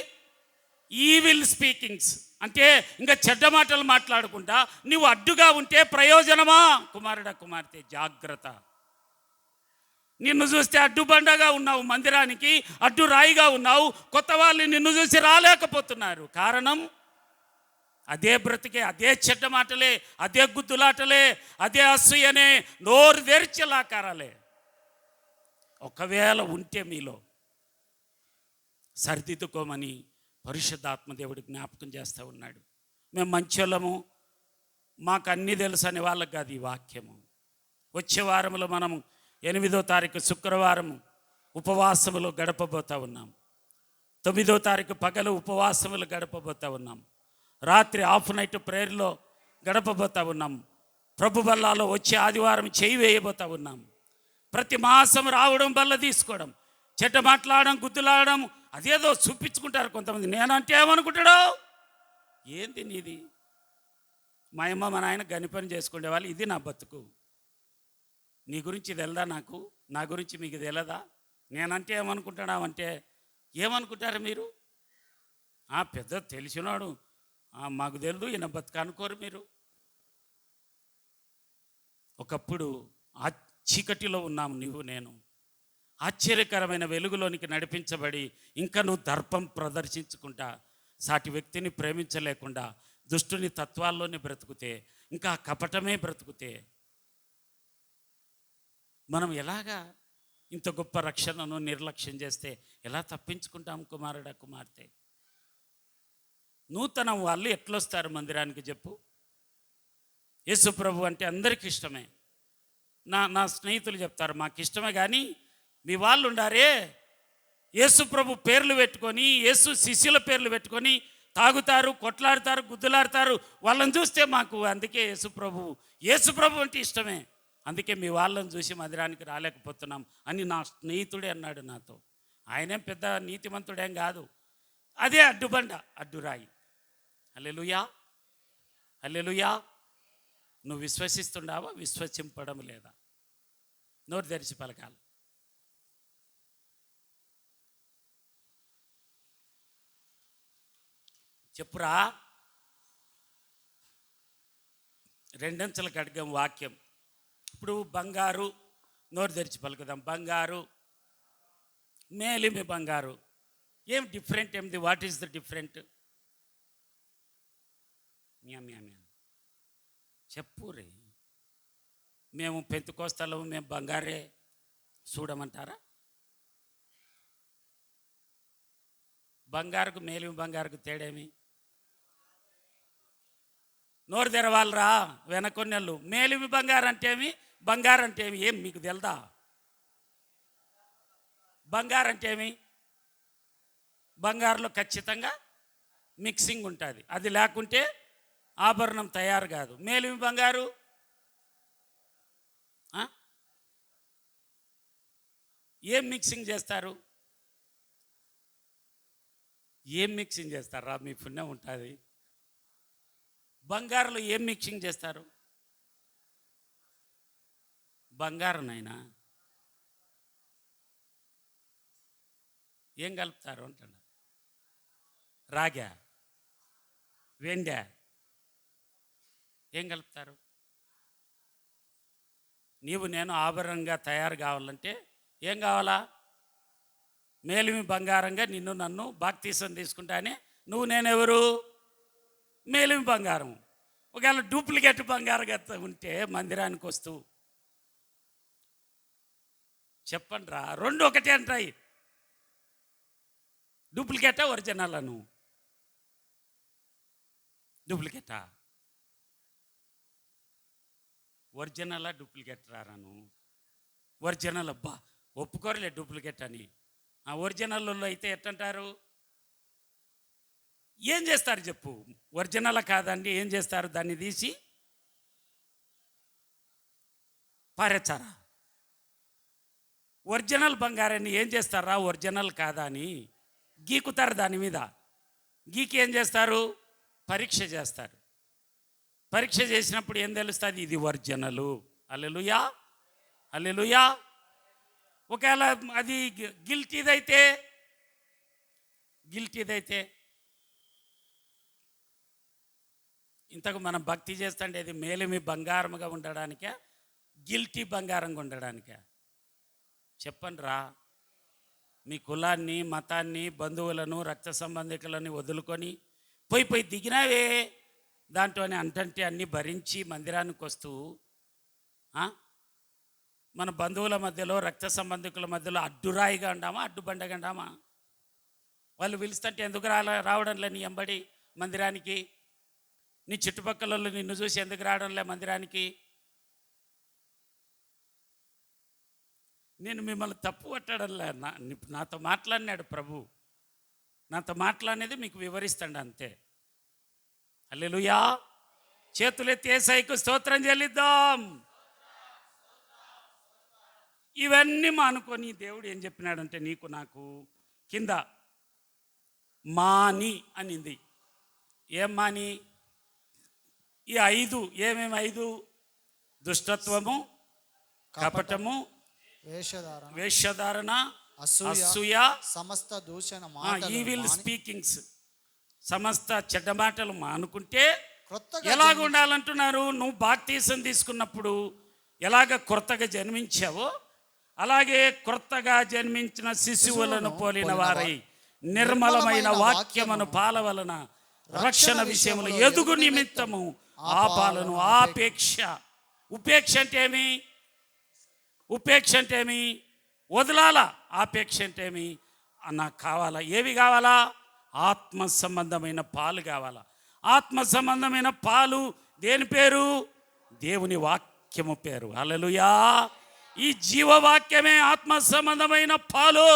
ఈవిల్ స్పీకింగ్స్ అంటే ఇంకా చెడ్డ మాటలు మాట్లాడుకుంటా నువ్వు అడ్డుగా ఉంటే ప్రయోజనమా? కుమారుడా కుమార్తె జాగ్రత్త. నిన్ను చూస్తే అడ్డుబండగా ఉన్నావు, మందిరానికి అడ్డు రాయిగా ఉన్నావు. కొత్త వాళ్ళు నిన్ను చూసి రాలేకపోతున్నారు. కారణం అదే బ్రతికే, అదే చెడ్డ మాటలే, అదే గుద్దులాటలే, అదే అసూయనే, నోరు తెరిచేలాకారాలే. ఒకవేళ ఉంటే మీలో సరిదిద్దుకోమని పరిశుద్ధాత్మ దేవుడు జ్ఞాపకం చేస్తూ ఉన్నాడు. మేము మంచోళ్ళము, మాకు అన్నీ తెలుసు అనే వాళ్ళకి కాదు ఈ వాక్యము. వచ్చే వారంలో మనము 8వ తారీఖు శుక్రవారం ఉపవాసములు గడపబోతూ ఉన్నాం. 9వ తారీఖు పగలు ఉపవాసములు గడపబోతూ ఉన్నాం. రాత్రి హాఫ్ నైట్ ప్రేయర్లో గడపబోతూ ఉన్నాం. ప్రభు బల్లాలో వచ్చే ఆదివారం చేయి వేయబోతూ ఉన్నాం. ప్రతి మాసం రావడం, బల్ల తీసుకోవడం, చెడ్డ మాట్లాడడం, గుద్దులాడడం, అదేదో చూపించుకుంటారు కొంతమంది. నేనంటే ఏమనుకుంటాడో, ఏంది నీది? మా అమ్మ మా నాయన గని పని చేసుకునే వాళ్ళు, ఇది నా బతుకు. నీ గురించి తెలదా నాకు? నా గురించి మీకు తెలదా? నేనంటే ఏమనుకుంటాడామంటే ఏమనుకుంటారు మీరు? పెద్ద తెలిసినాడు, మాకు తెలియదు, ఈయన బతుకు అనుకోరు మీరు. ఒకప్పుడు ఆ చీకటిలో ఉన్నాము నువ్వు నేను. ఆశ్చర్యకరమైన వెలుగులోనికి నడిపించబడి ఇంకా నువ్వు దర్పం ప్రదర్శించుకుంటా, సాటి వ్యక్తిని ప్రేమించలేకుండా దుష్టుని తత్వాల్లోనే బ్రతుకుతే, ఇంకా కపటమే బ్రతుకుతే మనం ఎలాగా ఇంత గొప్ప రక్షణను నిర్లక్ష్యం చేస్తే ఎలా తప్పించుకుంటాం? కుమారుడా కుమార్తె, నూతనం వాళ్ళు ఎట్లొస్తారు మందిరానికి చెప్పు? యేసు ప్రభు అంటే అందరికీ ఇష్టమే. నా స్నేహితులు చెప్తారు మాకు ఇష్టమే, కానీ మీ వాళ్ళు ఉండారే యేసు ప్రభు పేర్లు పెట్టుకొని, యేసు శిష్యుల పేర్లు పెట్టుకొని తాగుతారు, కొట్లాడతారు, గుద్దులాడతారు. వాళ్ళని చూస్తే మాకు అందుకే యేసు ప్రభు అంటే ఇష్టమే, అందుకే మీ వాళ్ళని చూసి మందిరానికి రాలేకపోతున్నాం అని నా స్నేహితుడే అన్నాడు నాతో. ఆయనేం పెద్ద నీతిమంతుడేం కాదు, అదే అడ్డుబండ, అడ్డురాయి. హల్లెలూయా, హల్లెలూయా. నువ్వు విశ్వసిస్తుండావా? విశ్వసింపడం లేదా? నోరు తెరిచి పలకాలి. చెప్పురా. రెండంచెల ఖడ్గం వాక్యం. ఇప్పుడు బంగారు, నోరు తెరిచి పలుకుదాం. బంగారు, మేలిమి బంగారు. ఏం డిఫరెంట్? ఏంది? What is the different? చెప్పు రే. మేము పెంతుకోస్తాము, మేము బంగారే చూడమంటారా? బంగారుకు మేలిమి బంగారుకు తేడేమి? నోరు తెరవాలరా వెనకొన్నెళ్ళు. మేలిమి బంగారు అంటే ఏమి, బంగారు అంటే ఏమి? ఏం మీకు తెలుదా? బంగారు అంటే ఏమి? బంగారులో ఖచ్చితంగా మిక్సింగ్ ఉంటుంది, అది లేకుంటే ఆభరణం తయారు కాదు. మేలిమి బంగారు ఏం మిక్సింగ్ చేస్తారు? ఏం మిక్సింగ్ చేస్తారా? మీ పుణ్యం ఉంటుంది. బంగారులో ఏం మిక్సింగ్ చేస్తారు? బంగారునైనా ఏం కలుపుతారు అంటున్నా? రాగా, వెండా, ఏం కలుపుతారు? నీవు నేను ఆభరణంగా తయారు కావాలంటే ఏం కావాలా? మేలిమి బంగారంగా నిన్ను నన్ను బాప్తీసం తీసుకుంటానే నువ్వు నేనెవరు? మేలిమి బంగారం. ఒకవేళ డూప్లికేట్ బంగారంగా ఉంటే మందిరానికి వస్తూ చెప్పండి రా, రెండు ఒకటే అంటాయి. డూప్లికేటా ఒరిజినల్? నువ్వు డూప్లికేటా? ఒరిజినలా డూప్లికేట్ రాను? ఒరిజినల్ అబ్బా ఒప్పుకోరలే డూప్లికేట్ అని. ఆ ఒరిజినల్లో అయితే ఎట్టంటారు? ఏం చేస్తారు చెప్పు? ఒరిజినల్ కాదండి, ఏం చేస్తారు? దాన్ని తీసి పారేచ్చారా? ఒరిజినల్ బంగారాన్ని ఏం చేస్తారా? ఒరిజినల్ కాదా అని గీకుతారు. దాని మీద గీకి ఏం చేస్తారు? పరీక్ష చేస్తారు. పరీక్ష చేసినప్పుడు ఏం తెలుస్తుంది? ఇది ఒరిజినలు. హల్లెలూయా, హల్లెలూయా. ఒకవేళ అది గిల్టీదైతే ఇంతకు మనం భక్తి చేస్తుంటే అది మేలిమి బంగారముగా ఉండడానికే, గిల్టీ బంగారంగా ఉండడానికే? చెప్పండి రా. మీ కులాన్ని, మతాన్ని, బంధువులను, రక్త సంబంధికులని వదులుకొని పోయి దిగినావే దాంట్లోనే అంటంటే అన్నీ భరించి మందిరానికి వస్తూ మన బంధువుల మధ్యలో, రక్త సంబంధికుల మధ్యలో అడ్డురాయిగా ఉండామా, అడ్డుబండగా ఉండామా? వాళ్ళు పిలుస్తుంటే ఎందుకు రావడంలే నీ ఎంబడి మందిరానికి? నీ చుట్టుపక్కల నిన్ను చూసి ఎందుకు రావడంలే మందిరానికి? నేను మిమ్మల్ని తప్పు పట్టడంలే, నాతో మాట్లాడినాడు ప్రభు. నాతో మాట్లాడేది మీకు వివరిస్తాడు అంతే. హల్లెలూయా. చేతులెత్తి యేసయ్యకు స్తోత్రం చెల్లిద్దాం. ఇవన్నీ మానుకొని దేవుడు ఏం చెప్పినాడంటే, నీకు నాకు కింద మాని అనింది. ఏం మాని? ఈ 5 ఏమేమి 5? దుష్టత్వము, కపటము, వేషధారణ, అసూయ, సమస్త దూషణ ఈవిల్ స్పీకింగ్స్, సమస్త చెడ్డ మాటలు మానుకుంటే ఎలాగ ఉండాలంటున్నారు? నువ్వు బాప్తీసం తీసుకున్నప్పుడు ఎలాగ కొత్తగా జన్మించావో అలాగే కొత్తగా జన్మించిన శిశువులను పోలిన వారై నిర్మలమైన వాక్యమును పాల వలన రక్షణ విషయములు ఎదుగు నిమిత్తము ఆ పాలను ఉపేక్ష అంటే ఏమి? ఉపేక్ష అంటే ఏమి? వదలాల. ఆపేక్ష అంటే ఏమి? నాకు కావాలా? ఏవి కావాలా? ఆత్మ సంబంధమైన పాలు కావాలా. ఆత్మ సంబంధమైన పాలు దేని పేరు? దేవుని వాక్యము పేరు. హల్లెలూయా. ఈ జీవవాక్యమే ఆత్మ సంబంధమైన పాలు.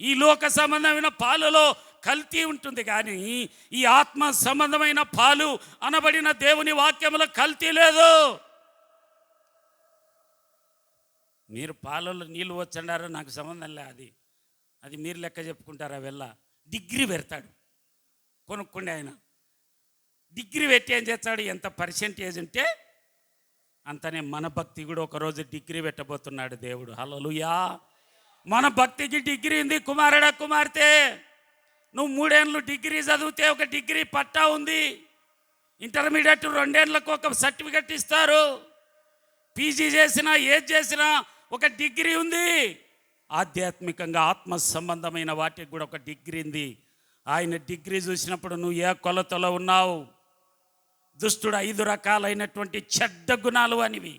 ఈ లోక సంబంధమైన పాలలో కల్తీ ఉంటుంది, కానీ ఈ ఆత్మ సంబంధమైన పాలు అనబడిన దేవుని వాక్యములో కల్తీ లేదు. మీరు పాలలో నీళ్ళు వచ్చండారో నాకు సంబంధం లే. అది మీరు లెక్క చెప్పుకుంటారా? వెళ్ళ డిగ్రీ పెడతాడు కొనుక్కుండే ఆయన. డిగ్రీ పెట్టి ఏం చేస్తాడు? ఎంత పర్సెంటేజ్ ఉంటే అంతనే మన భక్తి కూడా ఒకరోజు డిగ్రీ పెట్టబోతున్నాడు దేవుడు. హల్లెలూయా. మన భక్తికి డిగ్రీ ఉంది. కుమారుడా, కుమార్తె, నువ్వు 3 ఏళ్ళు డిగ్రీ చదివితే ఒక డిగ్రీ పట్టా ఉంది. ఇంటర్మీడియట్ 2 ఏళ్ళకు ఒక సర్టిఫికెట్ ఇస్తారు. పీజీ చేసినా ఏది చేసినా ఒక డిగ్రీ ఉంది. ఆధ్యాత్మికంగా ఆత్మ సంబంధమైన వాటికి కూడా ఒక డిగ్రీ ఉంది. ఆయన డిగ్రీ చూసినప్పుడు నువ్వు ఏ కొలతలో ఉన్నావు? దుష్టుడు 5 రకాలైనటువంటి చెడ్డ గుణాలు అనివి.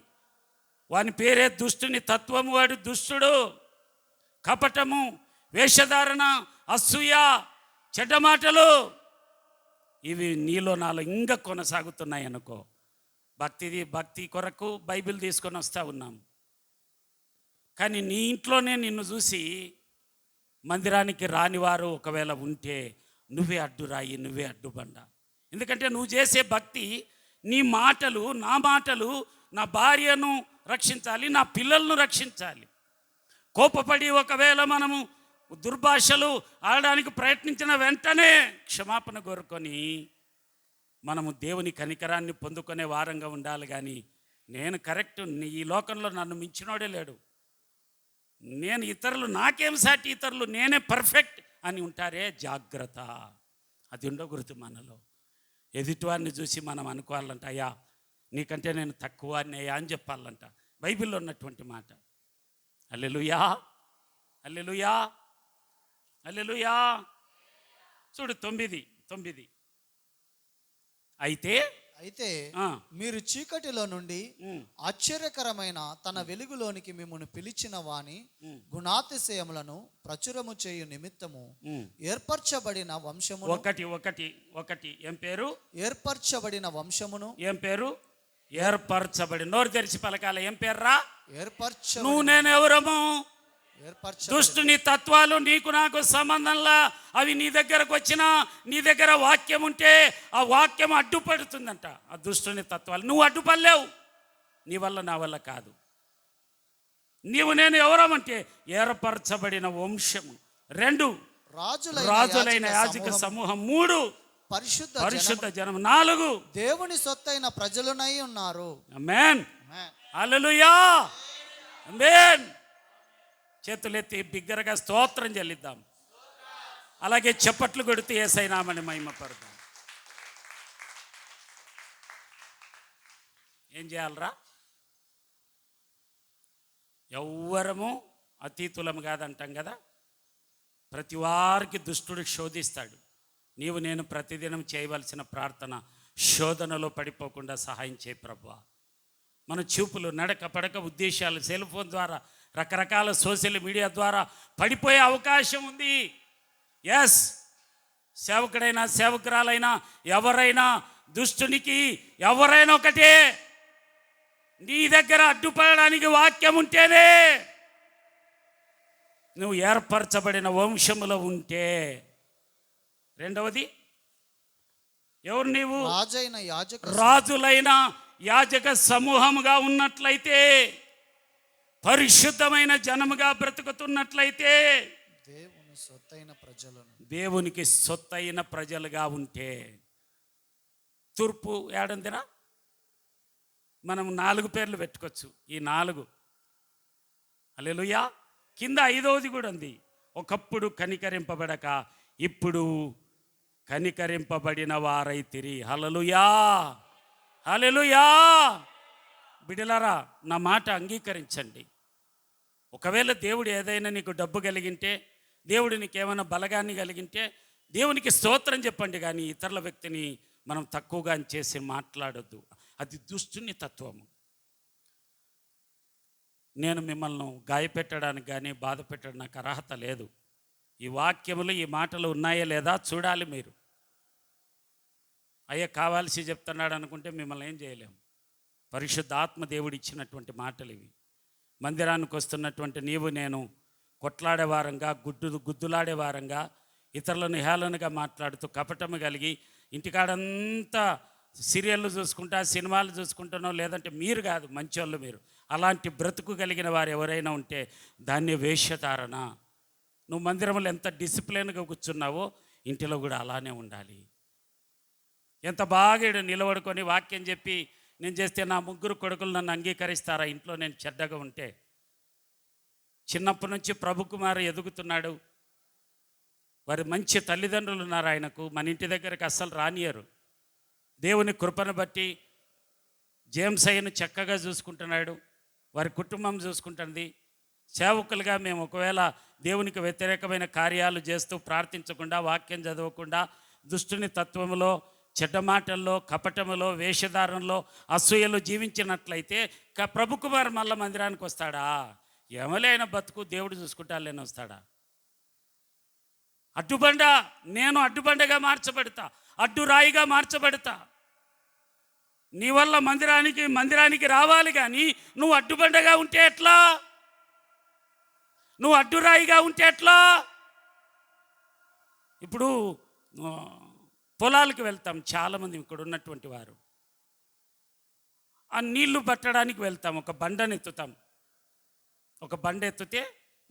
వాని పేరే దుష్టుని తత్వము. వాడు దుష్టుడు. కపటము, వేషధారణ, అసూయ, చెడ్డ మాటలు, ఇవి నీలో నాలో ఇంకా కొనసాగుతున్నాయి అనుకో. భక్తి కొరకు బైబిల్ తీసుకొని వస్తూ ఉన్నాం, కానీ నీ ఇంట్లోనే నిన్ను చూసి మందిరానికి రానివారు ఒకవేళ ఉంటే నువ్వే అడ్డురాయి, నువ్వే అడ్డుబండ. ఎందుకంటే నువ్వు చేసే భక్తి, నీ మాటలు, నా మాటలు నా భార్యను రక్షించాలి, నా పిల్లలను రక్షించాలి. కోపపడి ఒకవేళ మనము దుర్భాషలు ఆడడానికి ప్రయత్నించిన వెంటనే క్షమాపణ కోరుకొని మనము దేవుని కనికరాన్ని పొందుకునే వారంగా ఉండాలి. కానీ నేను కరెక్ట్, ఈ లోకంలో నన్ను మించినోడే లేడు, నేను ఇతరులు నాకేం సాటి, ఇతరులు నేనే పర్ఫెక్ట్ అని ఉంటారే, జాగ్రత్త. అది ఉండకూడదు మనలో. ఎదుటివారిని చూసి మనం అనుకోవాలంట, అయ్యా నీకంటే నేను తక్కువ అన్నయ్యా అని చెప్పాలంట. బైబిల్లో ఉన్నటువంటి మాట. హల్లెలూయా, హల్లెలూయా, హల్లెలూయా. చూడు 9. అయితే మీరు చీకటిలో నుండి ఆశ్చర్యకరమైన తన వెలుగులోనికి మిమ్మల్ని పిలిచిన వాని గుణాతిశయములను ప్రచురము చేయు నిమిత్తము ఏర్పరచబడిన వంశము. ఒకటి ఏం పేరు? ఏర్పరచబడిన వంశమును. ఏం పేరు? ఏర్పరచబడి. నోరు తెరిచి పలకాల. ఏం పేర్రా? ఏర్పరచ. నువ్వు నేను ఎవరము? దుష్టుని తత్వాలు నీకు నాకు సంబంధంలా అవి నీ దగ్గరకు వచ్చినా నీ దగ్గర వాక్యం ఉంటే ఆ వాక్యం అడ్డుపడుతుందంట. ఆ దుష్టుని తత్వాలు నువ్వు అడ్డుపడలేవు, నీ వల్ల నా వల్ల కాదు. నీవు నేను ఎవరమంటే ఏర్పరచబడిన వంశము. 2 రాజులైన యాజక సమూహం. 3 పరిశుద్ధ జనం. 4 దేవుని సొత్తైన ప్రజలునై ఉన్నారు. ఆమేన్, హల్లెలూయా, ఆమేన్. చేతులెత్తి బిగ్గరగా స్తోత్రం చెల్లిద్దాం. అలాగే చప్పట్లు కొడుతూ యేసయ్య నామమున మహిమపడదాం. ఏం చేయాలరా? ఎవ్వరము అతీతులం కాదంటాం కదా. ప్రతి వారికి దుష్టుడు శోధిస్తాడు. నీవు నేను ప్రతిదినం చేయవలసిన ప్రార్థన, శోధనలో పడిపోకుండా సహాయం చేయి ప్రభువా. మన చూపులు, నడక, పడక, ఉద్దేశాలు సెల్ ఫోన్ ద్వారా, రకరకాల సోషల్ మీడియా ద్వారా పడిపోయే అవకాశం ఉంది. ఎస్, సేవకుడైనా సేవకురాలైనా ఎవరైనా దుష్టునికి ఎవరైనా ఒకటే. నీ దగ్గర అడ్డుపడడానికి వాక్యం ఉంటేనే, నువ్వు ఏర్పరచబడిన వంశములో ఉంటే. 2వది, ఎవరు నీవు? రాజులైన యాజక సమూహముగా ఉన్నట్లయితే, పరిశుద్ధమైన జనముగా బ్రతుకుతున్నట్లయితే, దేవునికి సొత్తైన ప్రజలుగా ఉంటే. తూర్పు ఏడందిరా మనం 4 పేర్లు పెట్టుకోవచ్చు. ఈ 4 హల్లెలూయా. కింద 5వది కూడా ఉంది. ఒకప్పుడు కనికరింపబడక ఇప్పుడు కనికరింపబడిన వారైతిరి. హల్లెలూయా, హల్లెలూయా. బిడ్డలారా, నా మాట అంగీకరించండి. ఒకవేళ దేవుడు ఏదైనా నీకు డబ్బు కలిగింటే, దేవుడు నీకు ఏమైనా బలగాన్ని కలిగింటే దేవునికి స్తోత్రం చెప్పండి. కానీ ఇతరుల వ్యక్తిని మనం తక్కువగా చేసి మాట్లాడొద్దు. అది దుష్టుని తత్వము. నేను మిమ్మల్ని గాయపెట్టడానికి కానీ బాధ పెట్టడానికి నాకు అర్హత లేదు. ఈ వాక్యములు, ఈ మాటలు ఉన్నాయా లేదా చూడాలి మీరు. అయ్యా కావాల్సి చెప్తున్నాడు అనుకుంటే మిమ్మల్ని ఏం చేయలేము. పరిశుద్ధాత్మ దేవుడు ఇచ్చినటువంటి మాటలు ఇవి. మందిరానికి వస్తున్నటువంటి నీవు నేను కొట్లాడే వారంగా, గుద్దులాడే వారంగా, ఇతరులను హేళనగా మాట్లాడుతూ కపటము కలిగి ఇంటికాడంతా సీరియళ్ళు చూసుకుంటా, సినిమాలు చూసుకుంటానో, లేదంటే మీరు కాదు మంచోళ్ళు మీరు, అలాంటి బ్రతుకు కలిగిన వారు ఎవరైనా ఉంటే దాన్ని వేషధారణ. నువ్వు మందిరంలో ఎంత డిసిప్లిన్గా కూర్చున్నావో ఇంటిలో కూడా అలానే ఉండాలి. ఎంత బాగా నిలబడుకొని వాక్యం చెప్పి నేను చేస్తే నా 3 కొడుకులు నన్ను అంగీకరిస్తారా ఇంట్లో నేను చెడ్డగా ఉంటే? చిన్నప్పటి నుంచి ప్రభు కుమార్ ఎదుగుతున్నాడు. వారి మంచి తల్లిదండ్రులు ఉన్నారు ఆయనకు. మన ఇంటి దగ్గరికి అస్సలు రానియరు. దేవుని కృపను బట్టి జేమ్స్ అయ్యను చక్కగా చూసుకుంటున్నాడు, వారి కుటుంబం చూసుకుంటుంది. సేవకులుగా మేము ఒకవేళ దేవునికి వ్యతిరేకమైన కార్యాలు చేస్తూ ప్రార్థించకుండా, వాక్యం చదవకుండా, దుష్టుని తత్వములో, చెడ్డ మాటల్లో, కపటములో, వేషధారంలో, అసూయలో జీవించినట్లయితే ప్రభు కుమార్ మళ్ళా మందిరానికి వస్తాడా? ఏమలైన బతుకు దేవుడు చూసుకుంటాలేని వస్తాడా? అడ్డుబండ, నేను అడ్డుబండగా మార్చబడతా, అడ్డురాయిగా మార్చబడతా. నీ వల్ల మందిరానికి రావాలి. కానీ నువ్వు అడ్డుబండగా ఉంటే ఎట్లా? నువ్వు అడ్డురాయిగా ఉంటే ఎట్లా? ఇప్పుడు పొలాలకు వెళ్తాం చాలామంది ఇక్కడ ఉన్నటువంటి వారు. ఆ నీళ్లు పట్టడానికి వెళ్తాం, ఒక బండను ఎత్తుతాం. ఒక బండ ఎత్తితే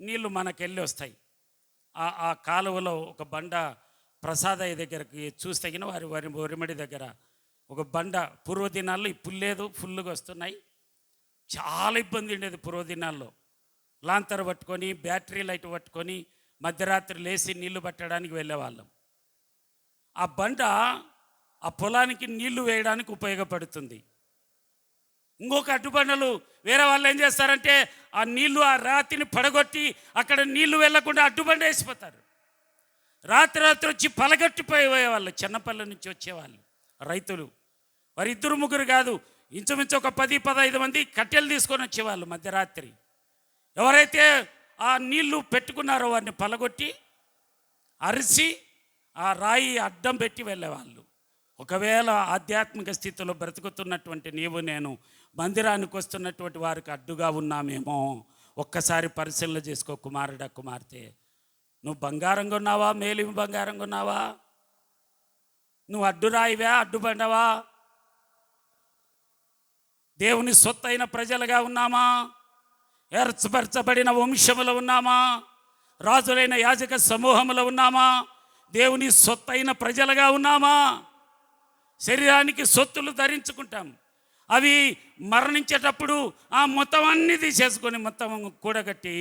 నీళ్లు మనకెళ్ళి వస్తాయి. ఆ కాలువలో ఒక బండ ప్రసాదయ్య దగ్గరికి చూస్తే వారి ఒరిమడి దగ్గర ఒక బండ, పూర్వదినాల్లో ఇప్పుడు లేదు, ఫుల్గా వస్తున్నాయి. చాలా ఇబ్బంది ఉండేది పూర్వదినాల్లో. లాంతర్ పట్టుకొని, బ్యాటరీ లైట్ పట్టుకొని మధ్యరాత్రి లేచి నీళ్లు పట్టడానికి వెళ్ళేవాళ్ళం. ఆ బండ ఆ పొలానికి నీళ్లు వేయడానికి ఉపయోగపడుతుంది. ఇంకొక అడ్డుబండలు వేరే వాళ్ళు ఏం చేస్తారంటే ఆ నీళ్లు, ఆ రాతిని పడగొట్టి అక్కడ నీళ్లు వెళ్లకుండా అడ్డుబండ వేసిపోతారు. రాత్రి వచ్చి పలగొట్టిపోయేవాళ్ళు. చిన్నపల్లి నుంచి వచ్చేవాళ్ళు రైతులు. వారి 2-3 కాదు, ఇంచుమించు ఒక 10-15 మంది కట్టెలు తీసుకొని వచ్చేవాళ్ళు మధ్యరాత్రి. ఎవరైతే ఆ నీళ్లు పెట్టుకున్నారో వారిని పలగొట్టి అరిసి ఆ రాయి అడ్డం పెట్టి వెళ్ళేవాళ్ళు. ఒకవేళ ఆధ్యాత్మిక స్థితిలో బ్రతుకుతున్నటువంటి నీవు నేను మందిరానికి వస్తున్నటువంటి వారికి అడ్డుగా ఉన్నామేమో, ఒక్కసారి పరిశీలన చేసుకో కుమారుడా కుమార్తె. నువ్వు బంగారంగా ఉన్నావా, మేలిమి బంగారంగా ఉన్నావా? నువ్వు అడ్డురాయివా, అడ్డుపడ్డావా? దేవుని సొత్తైన ప్రజలుగా ఉన్నామా? ఏర్పరచబడిన వంశములో ఉన్నామా? రాజులైన యాజక సమూహములో ఉన్నామా? దేవుని సొత్తైన ప్రజలుగా ఉన్నామా? శరీరానికి సొత్తులు ధరించుకుంటాం, అవి మరణించేటప్పుడు ఆ మొత్తం అన్నీ తీసేసుకొని మొత్తం కూడగట్టి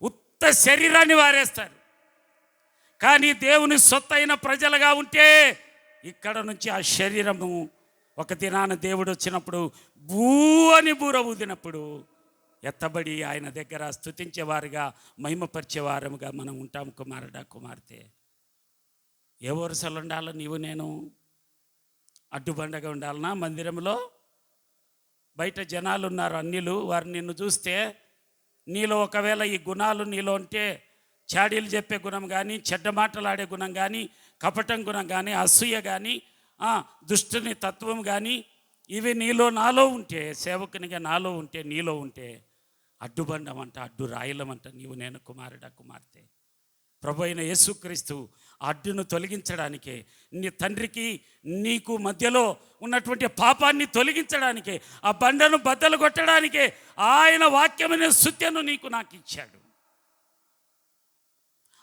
ఉత్త శరీరాన్ని వారేస్తారు. కానీ దేవుని సొత్తైన ప్రజలుగా ఉంటే ఇక్కడ నుంచి ఆ శరీరము ఒక దినాన దేవుడు వచ్చినప్పుడు భూ అని బూర ఊదినప్పుడు ఎత్తబడి ఆయన దగ్గర స్తుతించేవారుగా మహిమపరిచేవారముగా మనం ఉంటాం. కుమారుడా కుమార్తె, ఏ వరుసలు ఉండాలో నీవు నేను? అడ్డుబండగా ఉండాలనా మందిరంలో? బయట జనాలు ఉన్నారు, అన్యులు, వారు నిన్ను చూస్తే నీలో ఒకవేళ ఈ గుణాలు నీలో ఉంటే, చాడీలు చెప్పే గుణం కానీ, చెడ్డ మాటలాడే గుణం కానీ, కపటం గుణం కానీ, అసూయ కానీ, దుష్టుని తత్వం కానీ, ఇవి నీలో నాలో ఉంటే, సేవకునిగా నాలో ఉంటే, నీలో ఉంటే అడ్డుబండమంట, అడ్డు రాయలమంట నీవు నేను. కుమారుడా కుమార్తె, ప్రభు అయిన యేసుక్రీస్తు అడ్డును తొలగించడానికే, నీ తండ్రికి నీకు మధ్యలో ఉన్నటువంటి పాపాన్ని తొలగించడానికే, ఆ బండను బద్దలు కొట్టడానికే ఆయన వాక్యమైన సుత్యను నీకు నాకు ఇచ్చాడు.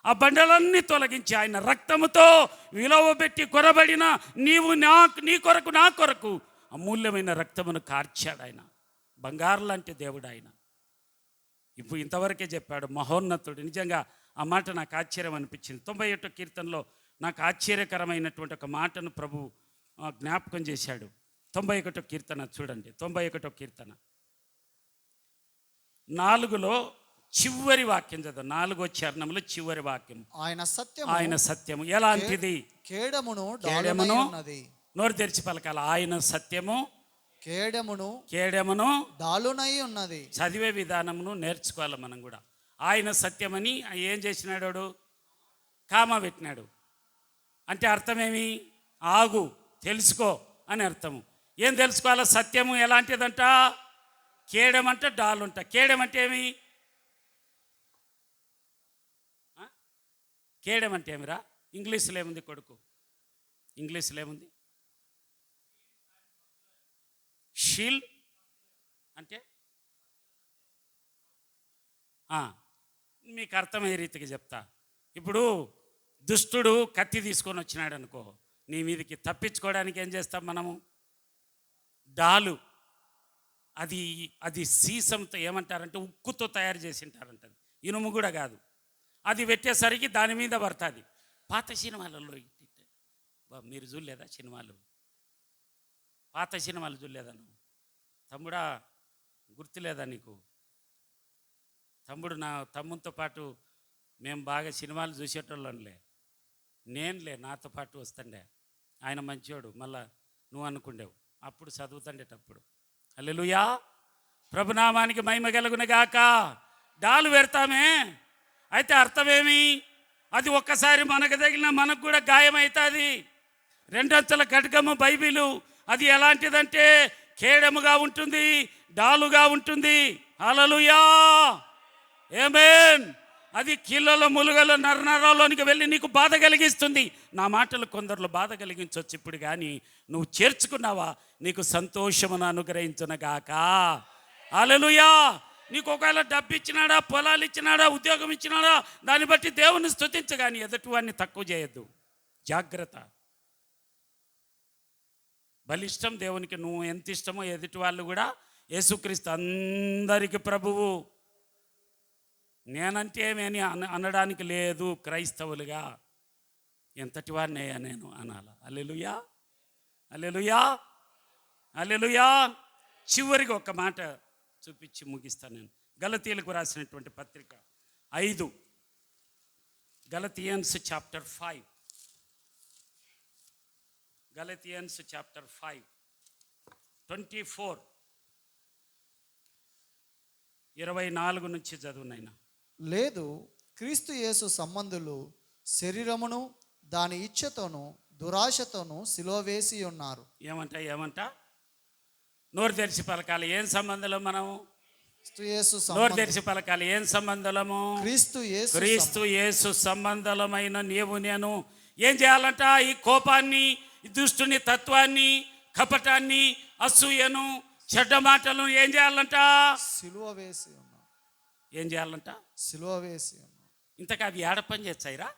ఆ బండలన్నీ తొలగించి ఆయన రక్తముతో విలువబెట్టి కొరబడిన నీవు నీ కొరకు నా కొరకు అమూల్యమైన రక్తమును కార్చాడు ఆయన. బంగారు లాంటి దేవుడు ఆయన. ఇప్పుడు ఇంతవరకే చెప్పాడు, మహోన్నతుడు. నిజంగా ఆ మాట నాకు ఆశ్చర్యం అనిపించింది. 91వ కీర్తనలో నాకు ఆశ్చర్యకరమైనటువంటి ఒక మాటను ప్రభు జ్ఞాపకం చేశాడు. 91వ కీర్తన చూడండి, 91వ కీర్తన 4లో చివరి వాక్యం చదువు. 4వ చరణంలో చివరి వాక్యం, ఆయన సత్యము ఎలాంటిది? కేడమును నోరు తెరిచి పలకాల. ఆయన సత్యము కేడమును డాలునై ఉన్నది. చదివే విధానమును నేర్చుకోవాలి మనం కూడా. ఆయన సత్యమని ఏం చేసినాడు? కామ పెట్టినాడు. అంటే అర్థమేమి? ఆగు, తెలుసుకో అని అర్థము. ఏం తెలుసుకోవాలా? సత్యము ఎలాంటిదంట? కేడమంట డాలుంట. కేడెం అంటే ఏమి? కేడెం అంటే ఏమిరా? ఇంగ్లీష్లో ఏముంది కొడుకు? ఇంగ్లీష్లో ఏముంది? షీల్ అంటే మీకు అర్థమయ్యే రీతికి చెప్తా. ఇప్పుడు దుష్టుడు కత్తి తీసుకొని వచ్చినాడు అనుకో, నీ మీదకి తప్పించుకోవడానికి ఏం చేస్తాం మనము? డాలు. అది సీసంతో ఏమంటారంటే ఉక్కుతో తయారు చేసి ఉంటారంట. ఇనుము కూడా కాదు. అది పెట్టేసరికి దాని మీద పడుతుంది. పాత సినిమాలలో మీరు చూడలేదా సినిమాలు? పాత సినిమాలు చూడలేదా నువ్వు? తమ్ముడా, గుర్తులేదా నీకు? తమ్ముడు, నా తమ్ముతో పాటు మేము బాగా సినిమాలు చూసేటోళ్ళంలే. నేనులే, నాతో పాటు వస్తుండే. ఆయన మంచివాడు. మళ్ళా నువ్వు అనుకుండేవు అప్పుడు చదువుతుండేటప్పుడు. హల్లెలూయా, ప్రభునామానికి మహిమ కలుగునుగాక. డాలు పెడతామే, అయితే అర్థమేమి? అది ఒక్కసారి మనకు తగిలిన మనకు కూడా గాయమవుతుంది. రెండంచెల ఖడ్గము బైబిలు. అది ఎలాంటిదంటే కేడముగా ఉంటుంది, డాలుగా ఉంటుంది. హల్లెలూయా, ఆమేన్. అది కీళ్ళలో ములుగలో నరనరాల్లోనికి వెళ్ళి నీకు బాధ కలిగిస్తుంది. నా మాటలు కొందరిలో బాధ కలిగించవచ్చు ఇప్పుడు, కానీ నువ్వు చేర్చుకున్నావా? నీకు సంతోషమును అనుగ్రహించునగాక. హల్లెలూయా. నీకు ఒకవేళ డబ్బు ఇచ్చినాడా, పొలాలు ఇచ్చినాడా, ఉద్యోగం ఇచ్చినాడా, దాన్ని బట్టి దేవుని స్తుతించు, కానీ ఎదుటివాడిని తక్కువ చేయొద్దు. జాగ్రత్త. బలిష్టం దేవునికి. నువ్వు ఎంత ఇష్టమో ఎదుటి వాళ్ళు కూడా. యేసుక్రీస్తు అందరికి ప్రభువు. నేనంటే ఏమని అనడానికి లేదు. క్రైస్తవులుగా ఎంతటి వాడినయ్యా నేను అనాలా. హల్లెలూయా, హల్లెలూయా, హల్లెలూయా. చివరికి ఒక మాట చూపించి ముగిస్తాను నేను. గలతీయులకు రాసినటువంటి పత్రిక 5, గలతీయన్స్ చాప్టర్ 5, గలతీయన్స్ చాప్టర్ 5 24, 24 నుంచి చదువునైనా. లేదు, క్రీస్తు యేసు సంబంధులు శరీరమును దాని ఇచ్ఛతోను దురాశతోను సిలువ వేసి ఉన్నారు. ఏమంట? నోరు తెరిచి పలకాలి. ఏం సంబంధంలో మనము? క్రీస్తు యేసు నోరు సంబంధం. తెరిచి పలకాలి. ఏం సంబంధము? క్రీస్తు యేసు క్రీస్తు యేసు సంబంధమైన నీవు నేను ఏం చేయాలంట? ఈ కోపాన్ని, ఈ దుష్టుని తత్వాన్ని, కపటాన్ని, అసూయను, చెడ్డ మాటలను ఏం చేయాలంట? సిలువ వేసి ఉన్నాం. ఏం చేయాలంట? సిలువ వేసి ఉన్నాం. ఇంతకు అవి ఏడ పని చేస్తాయిరా?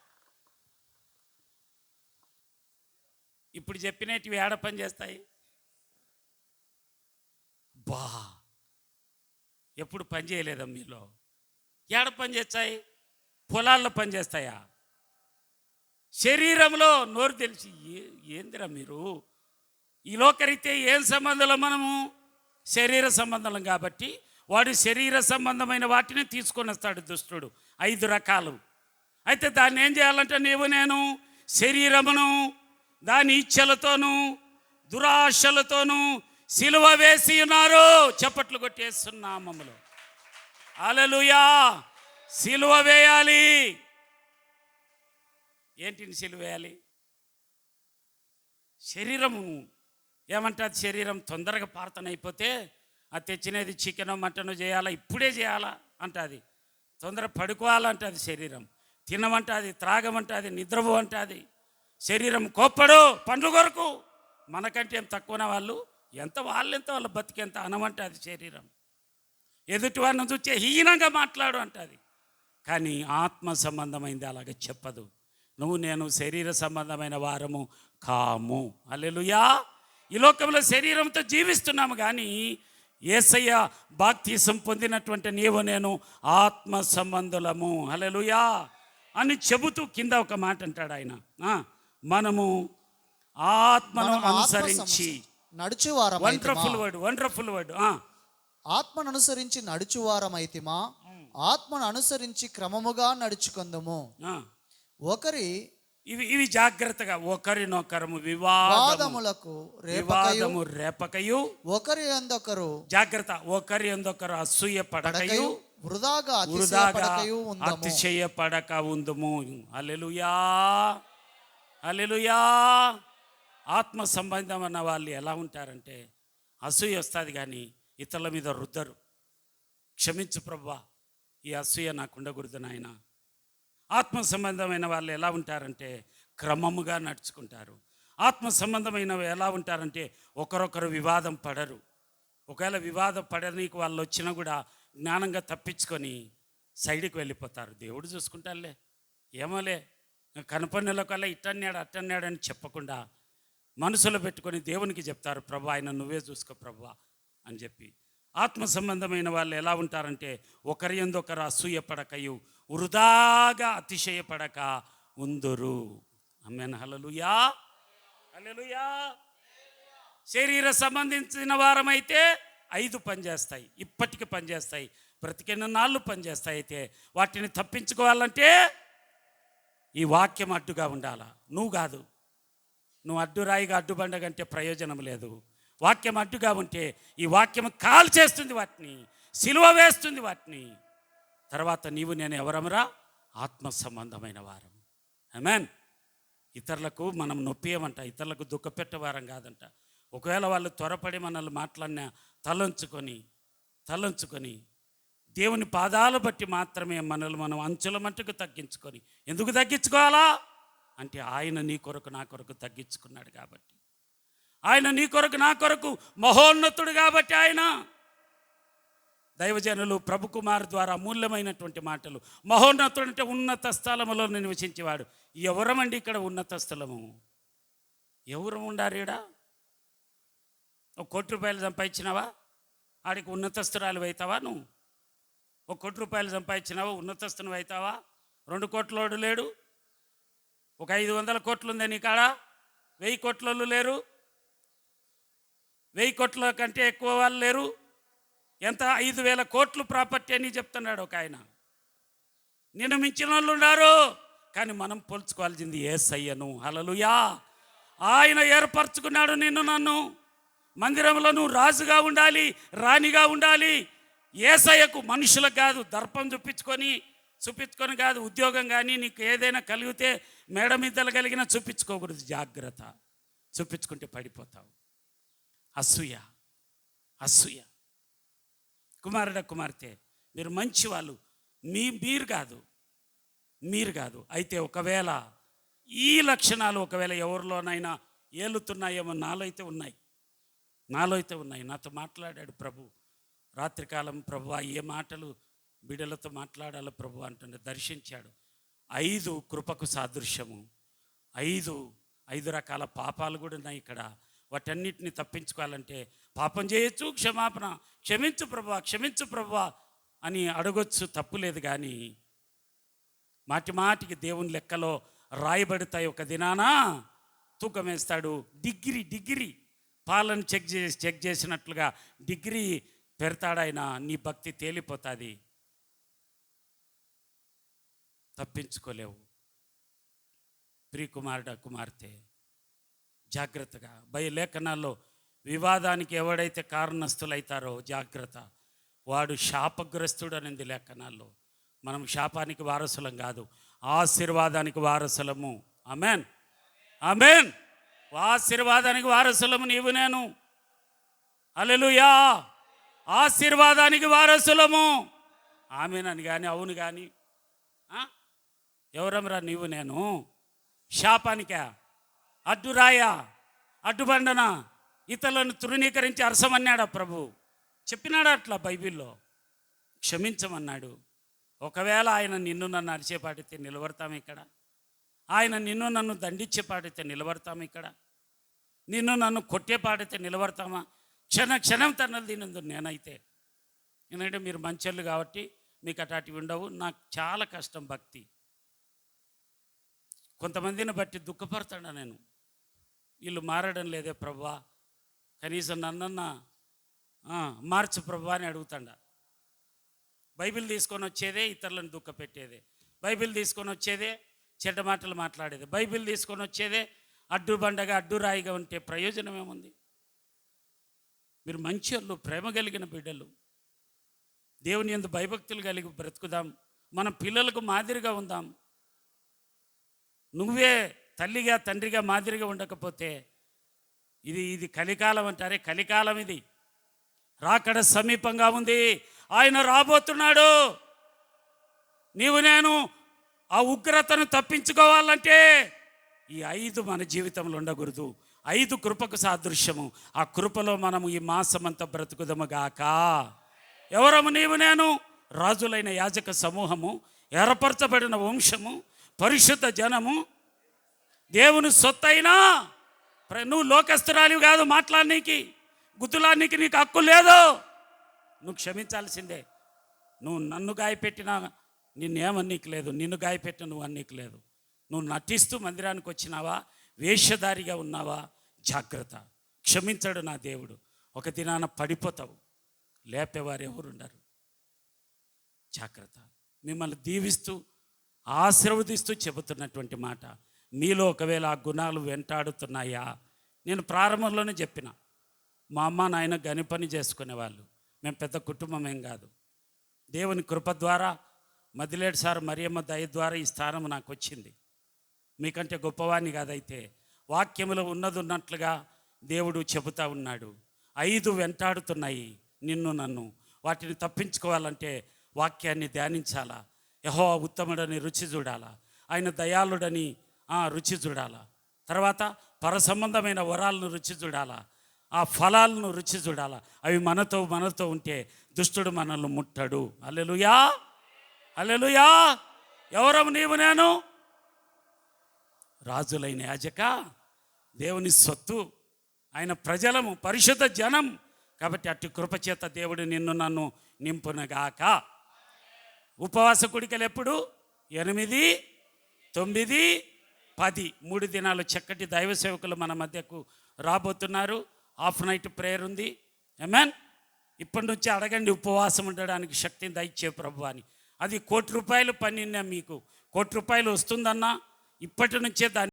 ఇప్పుడు చెప్పినవి ఏడ పని చేస్తాయి? బా ఎప్పుడు పని చేయలేదా మీలో? ఏడ పని చేస్తాయి? పొలాల్లో పని చేస్తాయా? శరీరంలో నోరు తెలిసి ఏందిరా మీరు? ఈ లోకరీత్యా ఏం సంబంధంలో మనము? శరీర సంబంధం కాబట్టి వాడు శరీర సంబంధమైన వాటిని తీసుకొని వస్తాడు దుష్టుడు. 5 రకాలు. అయితే దాన్ని ఏం చేయాలంటే నీవు నేను శరీరమును దాని ఇచ్చలతోనూ దురాశలతోనూ సిలువ వేసి ఉన్నారు. చప్పట్లు కొట్టేస్తున్నామములు. హల్లెలూయా. సిలువ వేయాలి. ఏంటిని సిలువ వేయాలి? శరీరము ఏమంటుంది? శరీరం తొందరగా ప్రార్థనైపోతే అది తెచ్చినది చికెనో మటనో చేయాలా, ఇప్పుడే చేయాలా అంటుంది. తొందర పడుకోవాలంటుంది శరీరం. తినమంటుంది, త్రాగమంటుంది, నిద్రపో అంటుంది. శరీరం కోప్పడు పండ్లు కొరకు. మనకంటే ఏం తక్కువన వాళ్ళు, ఎంత వాళ్ళెంత వాళ్ళ బతికెంత అనమంటుంది శరీరం. ఎదుటి వారిని చూచే హీనంగా మాట్లాడు అంటుంది. కానీ ఆత్మ సంబంధమైంది అలాగే చెప్పదు. నువ్వు నేను శరీర సంబంధమైన వారము కాము. హల్లెలూయా. ఈ లోకంలో శరీరంతో జీవిస్తున్నాము, కానీ యేసయ్య బాప్తిసం పొందినటువంటి నీవు నేను ఆత్మ సంబంధులము. హల్లెలూయా అని చెబుతూ కింద ఒక మాట అంటాడు ఆయన. మనము ఆత్మను అనుసరించి నడుచువారం. Wonderful word, wonderful word. ఆత్మను అనుసరించి నడుచువారమైతిమా, ఆత్మను అనుసరించి క్రమముగా నడుచుకుందుము. ఒకరి ఇవి జాగ్రత్తగా. ఒకరినొకరము వివాదములకు రేపకయు ఒకరి అందొకరు జాగ్రత్త. ఒకరి అందొకరు అసూయ పడకయు వృధాగా అతిశయపడక ఉందుము. హల్లెలూయా, హల్లెలూయా. ఆత్మ సంబంధం అన్న వాళ్ళు ఎలా ఉంటారంటే అసూయ వస్తుంది కానీ ఇతరుల మీద రుద్దరు. క్షమించు ప్రభువా, ఈ అసూయ నాకు ఉండకూడదు నాయన. ఆత్మ సంబంధమైన వాళ్ళు ఎలా ఉంటారంటే క్రమముగా నడుచుకుంటారు. ఆత్మ సంబంధమైన ఎలా ఉంటారంటే ఒకరొకరు వివాదం పడరు. ఒకవేళ వివాదం పడనీకి వాళ్ళు వచ్చినా కూడా జ్ఞానంగా తప్పించుకొని సైడ్కి వెళ్ళిపోతారు. దేవుడు చూసుకుంటారులే, ఏమోలే, కనపడినకల్లా ఇట్టన్నాడు అట్టన్నాడు అని చెప్పకుండా మనసులో పెట్టుకొని దేవునికి చెప్తారు, ప్రభు ఆయన నువ్వే చూసుకో ప్రభు అని చెప్పి. ఆత్మ సంబంధమైన వాళ్ళు ఎలా ఉంటారంటే ఒకరి యందు ఒకరు అసూయపడకయు వృధాగా అతిశయపడక ఉందురు. ఆమేన్. హల్లెలూయా, హల్లెలూయా. శరీర సంబంధించిన వారమైతే 5 పనిచేస్తాయి, ఇప్పటికి పనిచేస్తాయి, బ్రతికిన నాళ్ళు పనిచేస్తాయి. అయితే వాటిని తప్పించుకోవాలంటే ఈ వాక్యం అడ్డుగా ఉండాలా. నువ్వు కాదు, నువ్వు అడ్డురాయిగా అడ్డుబండగంటే ప్రయోజనం లేదు. వాక్యం అడ్డుగా ఉంటే ఈ వాక్యం కాల్ చేస్తుంది, వాటిని సిలువ వేస్తుంది. వాటిని తర్వాత నీవు నేను ఎవరమరా? ఆత్మ సంబంధమైన వారం. ఆమేన్. ఇతరులకు మనం నొప్పియమంట, ఇతరులకు దుఃఖపెట్టేవారం కాదంట. ఒకవేళ వాళ్ళు త్వరపడి మనల్ని మాట్లాడినా తలంచుకొని దేవుని పాదాలు బట్టి మాత్రమే మనల్ని మనం అంచుల మట్టుకు తగ్గించుకొని. ఎందుకు తగ్గించుకోవాలా అంటే ఆయన నీ కొరకు నా కొరకు తగ్గించుకున్నాడు కాబట్టి. ఆయన నీ కొరకు నా కొరకు మహోన్నతుడు కాబట్టి. ఆయన దైవజనులు ప్రభు కుమార్ ద్వారా అమూల్యమైనటువంటి మాటలు. మహోన్నతుడు అంటే ఉన్నత స్థలములో నివసించేవాడు. ఎవరమండి ఇక్కడ ఉన్నత స్థలము? ఎవరు ఉండారు ఈడ? 1 కోటి రూపాయలు సంపాదించినావా ఆడికి ఉన్నతస్తురాలు అవుతావా? నువ్వు 1 కోటి రూపాయలు సంపాదించినావా ఉన్నతస్తును అవుతావా? 2 కోట్లోడు లేడు, ఒక 500 కోట్లు ఉందే నీ కాడ, 1000 కోట్లలో లేరు, 1000 కోట్ల కంటే ఎక్కువ వాళ్ళు లేరు. ఎంత? 5000 కోట్లు ప్రాపర్టీ అని చెప్తున్నాడు ఒక ఆయన. నిన్ను మించిన వాళ్ళు ఉన్నారు, కానీ మనం పోల్చుకోవాల్సింది యేసయ్యను. హల్లెలూయా. ఆయన ఏర్పరచుకున్నాడు నిన్ను నన్ను. మందిరంలో నువ్వు రాజుగా ఉండాలి, రాణిగా ఉండాలి. యేసయ్యకు, మనుషులకు కాదు. దర్పం చూపించుకొని కాదు. ఉద్యోగం కానీ నీకు ఏదైనా కలిగితే మేడ మీదలు కలిగినా చూపించుకోకూడదు. జాగ్రత్త, చూపించుకుంటే పడిపోతావు. అసూయ కుమారుడ కుమార్తె మీరు మంచి వాళ్ళు, మీరు కాదు. అయితే ఒకవేళ ఈ లక్షణాలు ఒకవేళ ఎవరిలోనైనా ఏలుతున్నాయేమో, నాలో అయితే ఉన్నాయి. నాతో మాట్లాడాడు ప్రభు రాత్రికాలం. ప్రభు ఏ మాటలు బిడ్డలతో మాట్లాడాలో ప్రభు అంటుండే దర్శించాడు. 5 కృపకు సాదృశ్యము. 5 రకాల పాపాలు కూడా ఉన్నాయి ఇక్కడ. వాటన్నిటిని తప్పించుకోవాలంటే పాపం చేయొచ్చు, క్షమించు ప్రభువా అని అడగొచ్చు, తప్పులేదు. కానీ మాటికి దేవుని లెక్కలో రాయబడతాయి. ఒక దినాన తూకం వేస్తాడు. డిగ్రీ పాలను చెక్ చేసినట్లుగా డిగ్రీ పెడతాడాయన. నీ భక్తి తేలిపోతుంది, తప్పించుకోలేవు. ప్రియకుమారుడ కుమార్తె జాగ్రత్తగా. లేఖనాల్లో వివాదానికి ఎవడైతే కారణస్థులైతారో జాగ్రత్త, వాడు శాపగ్రస్తుడు అనేది లేఖనాల్లో. మనం శాపానికి వారసులం కాదు, ఆశీర్వాదానికి వారసులము. ఆమేన్. ఆశీర్వాదానికి వారసులము నీవు నేను. హల్లెలూయా. ఆశీర్వాదానికి వారసులము. ఆమేన్ అని కానీ అవును కానీ ఎవరమరా నీవు నేను? శాపానికా, అడ్డురాయా, అడ్డుబండనా, ఇతరులను తృణీకరించి అరసమన్నాడా ప్రభు? చెప్పినాడా అట్లా బైబిల్లో? క్షమించమన్నాడు. ఒకవేళ ఆయన నిన్ను నన్ను అరిచేపాటితే నిలబడతాము ఇక్కడ? ఆయన నిన్ను నన్ను దండించేపాటితే నిలబడతాము ఇక్కడ? నిన్ను నన్ను కొట్టేపాటితే నిలబడతామా? క్షణం తన్నలు తినందు నేనైతే. ఎందుకంటే మీరు మంచోళ్ళు కాబట్టి మీకు అటాటివి ఉండవు. నాకు చాలా కష్టం భక్తి. కొంతమందిని బట్టి దుఃఖపడతాడా నేను, వీళ్ళు మారడం లేదే ప్రభువా, కనీసం నన్నన్నా మార్చు ప్రభువా అని అడుగుతాడా. బైబిల్ తీసుకొని వచ్చేదే ఇతరులను దుఃఖపెట్టేదే, బైబిల్ తీసుకొని వచ్చేదే చెడ్డ మాటలు మాట్లాడేది, బైబిల్ తీసుకొని వచ్చేదే అడ్డుబండగా అడ్డురాయిగా ఉంటే ప్రయోజనం ఏముంది? మీరు మంచి వాళ్ళు, ప్రేమ కలిగిన బిడ్డలు, దేవుని యందు భయభక్తులు కలిగి బ్రతుకుదాం. మన పిల్లలకు మాదిరిగా ఉందాం. నువ్వే తల్లిగా తండ్రిగా మాదిరిగా ఉండకపోతే ఇది కలికాలం అంటారే, కలికాలం ఇది. రాకడ సమీపంగా ఉంది, ఆయన రాబోతున్నాడు. నీవు నేను ఆ ఉగ్రతను తప్పించుకోవాలంటే ఈ 5 మన జీవితంలో ఉండకూడదు. 5 కృపకు సాదృశ్యము. ఆ కృపలో మనము ఈ మాసమంతా బ్రతుకుదము గాక. ఎవరము నీవు నేను? రాజులైన యాజక సమూహము, ఏర్పరచబడిన వంశము, పరిశుద్ధ జనము, దేవుని సొత్తైనా. నువ్వు లోకస్తురాలివి కాదు, మాట్లాడనీకి గుద్దులానికి నీకు హక్కు లేదు. నువ్వు క్షమించాల్సిందే. నువ్వు నన్ను గాయపెట్టినా నిన్నేమన్నీకి లేదు, నిన్ను గాయపెట్టిన నువ్వు అన్నీకి లేదు. నువ్వు నటిస్తూ మందిరానికి వచ్చినావా, వేషధారిగా ఉన్నావా, జాగ్రత్త. క్షమించడు నా దేవుడు. ఒక దినాన పడిపోతావు, లేపేవారు ఎవరుండరు. జాగ్రత్త. మిమ్మల్ని దీవిస్తూ ఆశీర్వదిస్తూ చెబుతున్నటువంటి మాట, మీలో ఒకవేళ ఆ గుణాలు వెంటాడుతున్నాయా? నేను ప్రారంభంలోనే చెప్పిన, మా అమ్మ నాయన గని పని చేసుకునేవాళ్ళు. మేము పెద్ద కుటుంబం ఏం కాదు. దేవుని కృప ద్వారా, మదిలేడు సార్ మరియమ్మ దయ ద్వారా ఈ స్థానం నాకు వచ్చింది. మీకంటే గొప్పవాణ్ణి కాదైతే వాక్యములో ఉన్నట్లుగా దేవుడు చెబుతా ఉన్నాడు. 5 వెంటాడుతున్నాయి నిన్ను నన్ను. వాటిని తప్పించుకోవాలంటే వాక్యాన్ని ధ్యానించాలా, యెహోవా ఉత్తముడని రుచి చూడాలా, ఆయన దయాళుడని రుచి చూడాలా, తర్వాత పరసంబంధమైన వరాలను రుచి చూడాలా, ఆ ఫలాలను రుచి చూడాలా. అవి మనతో ఉంటే దుష్టుడు మనల్ని ముట్టడు. హల్లెలూయా, హల్లెలూయా. ఎవరము నీవు నేను? రాజులైన యాజక, దేవుని సొత్తు, ఆయన ప్రజలము, పరిశుద్ధ జనం. కాబట్టి అట్టి కృపచేత దేవుడు నిన్ను నన్ను నింపునగాక. ఉపవాస కుడికలు ఎప్పుడు? 8, 9, 10 3 దినాలు చక్కటి దైవ సేవకులు మన మధ్యకు రాబోతున్నారు. హాఫ్ నైట్ ప్రేయర్ ఉంది. ఆమేన్. ఇప్పటి నుంచి అడగండి, ఉపవాసం ఉండడానికి శక్తిని దయచే ప్రభు అని. అది ₹1,00,00,000 పని మీకు ₹1,00,00,000 వస్తుందన్నా ఇప్పటి నుంచే దాన్ని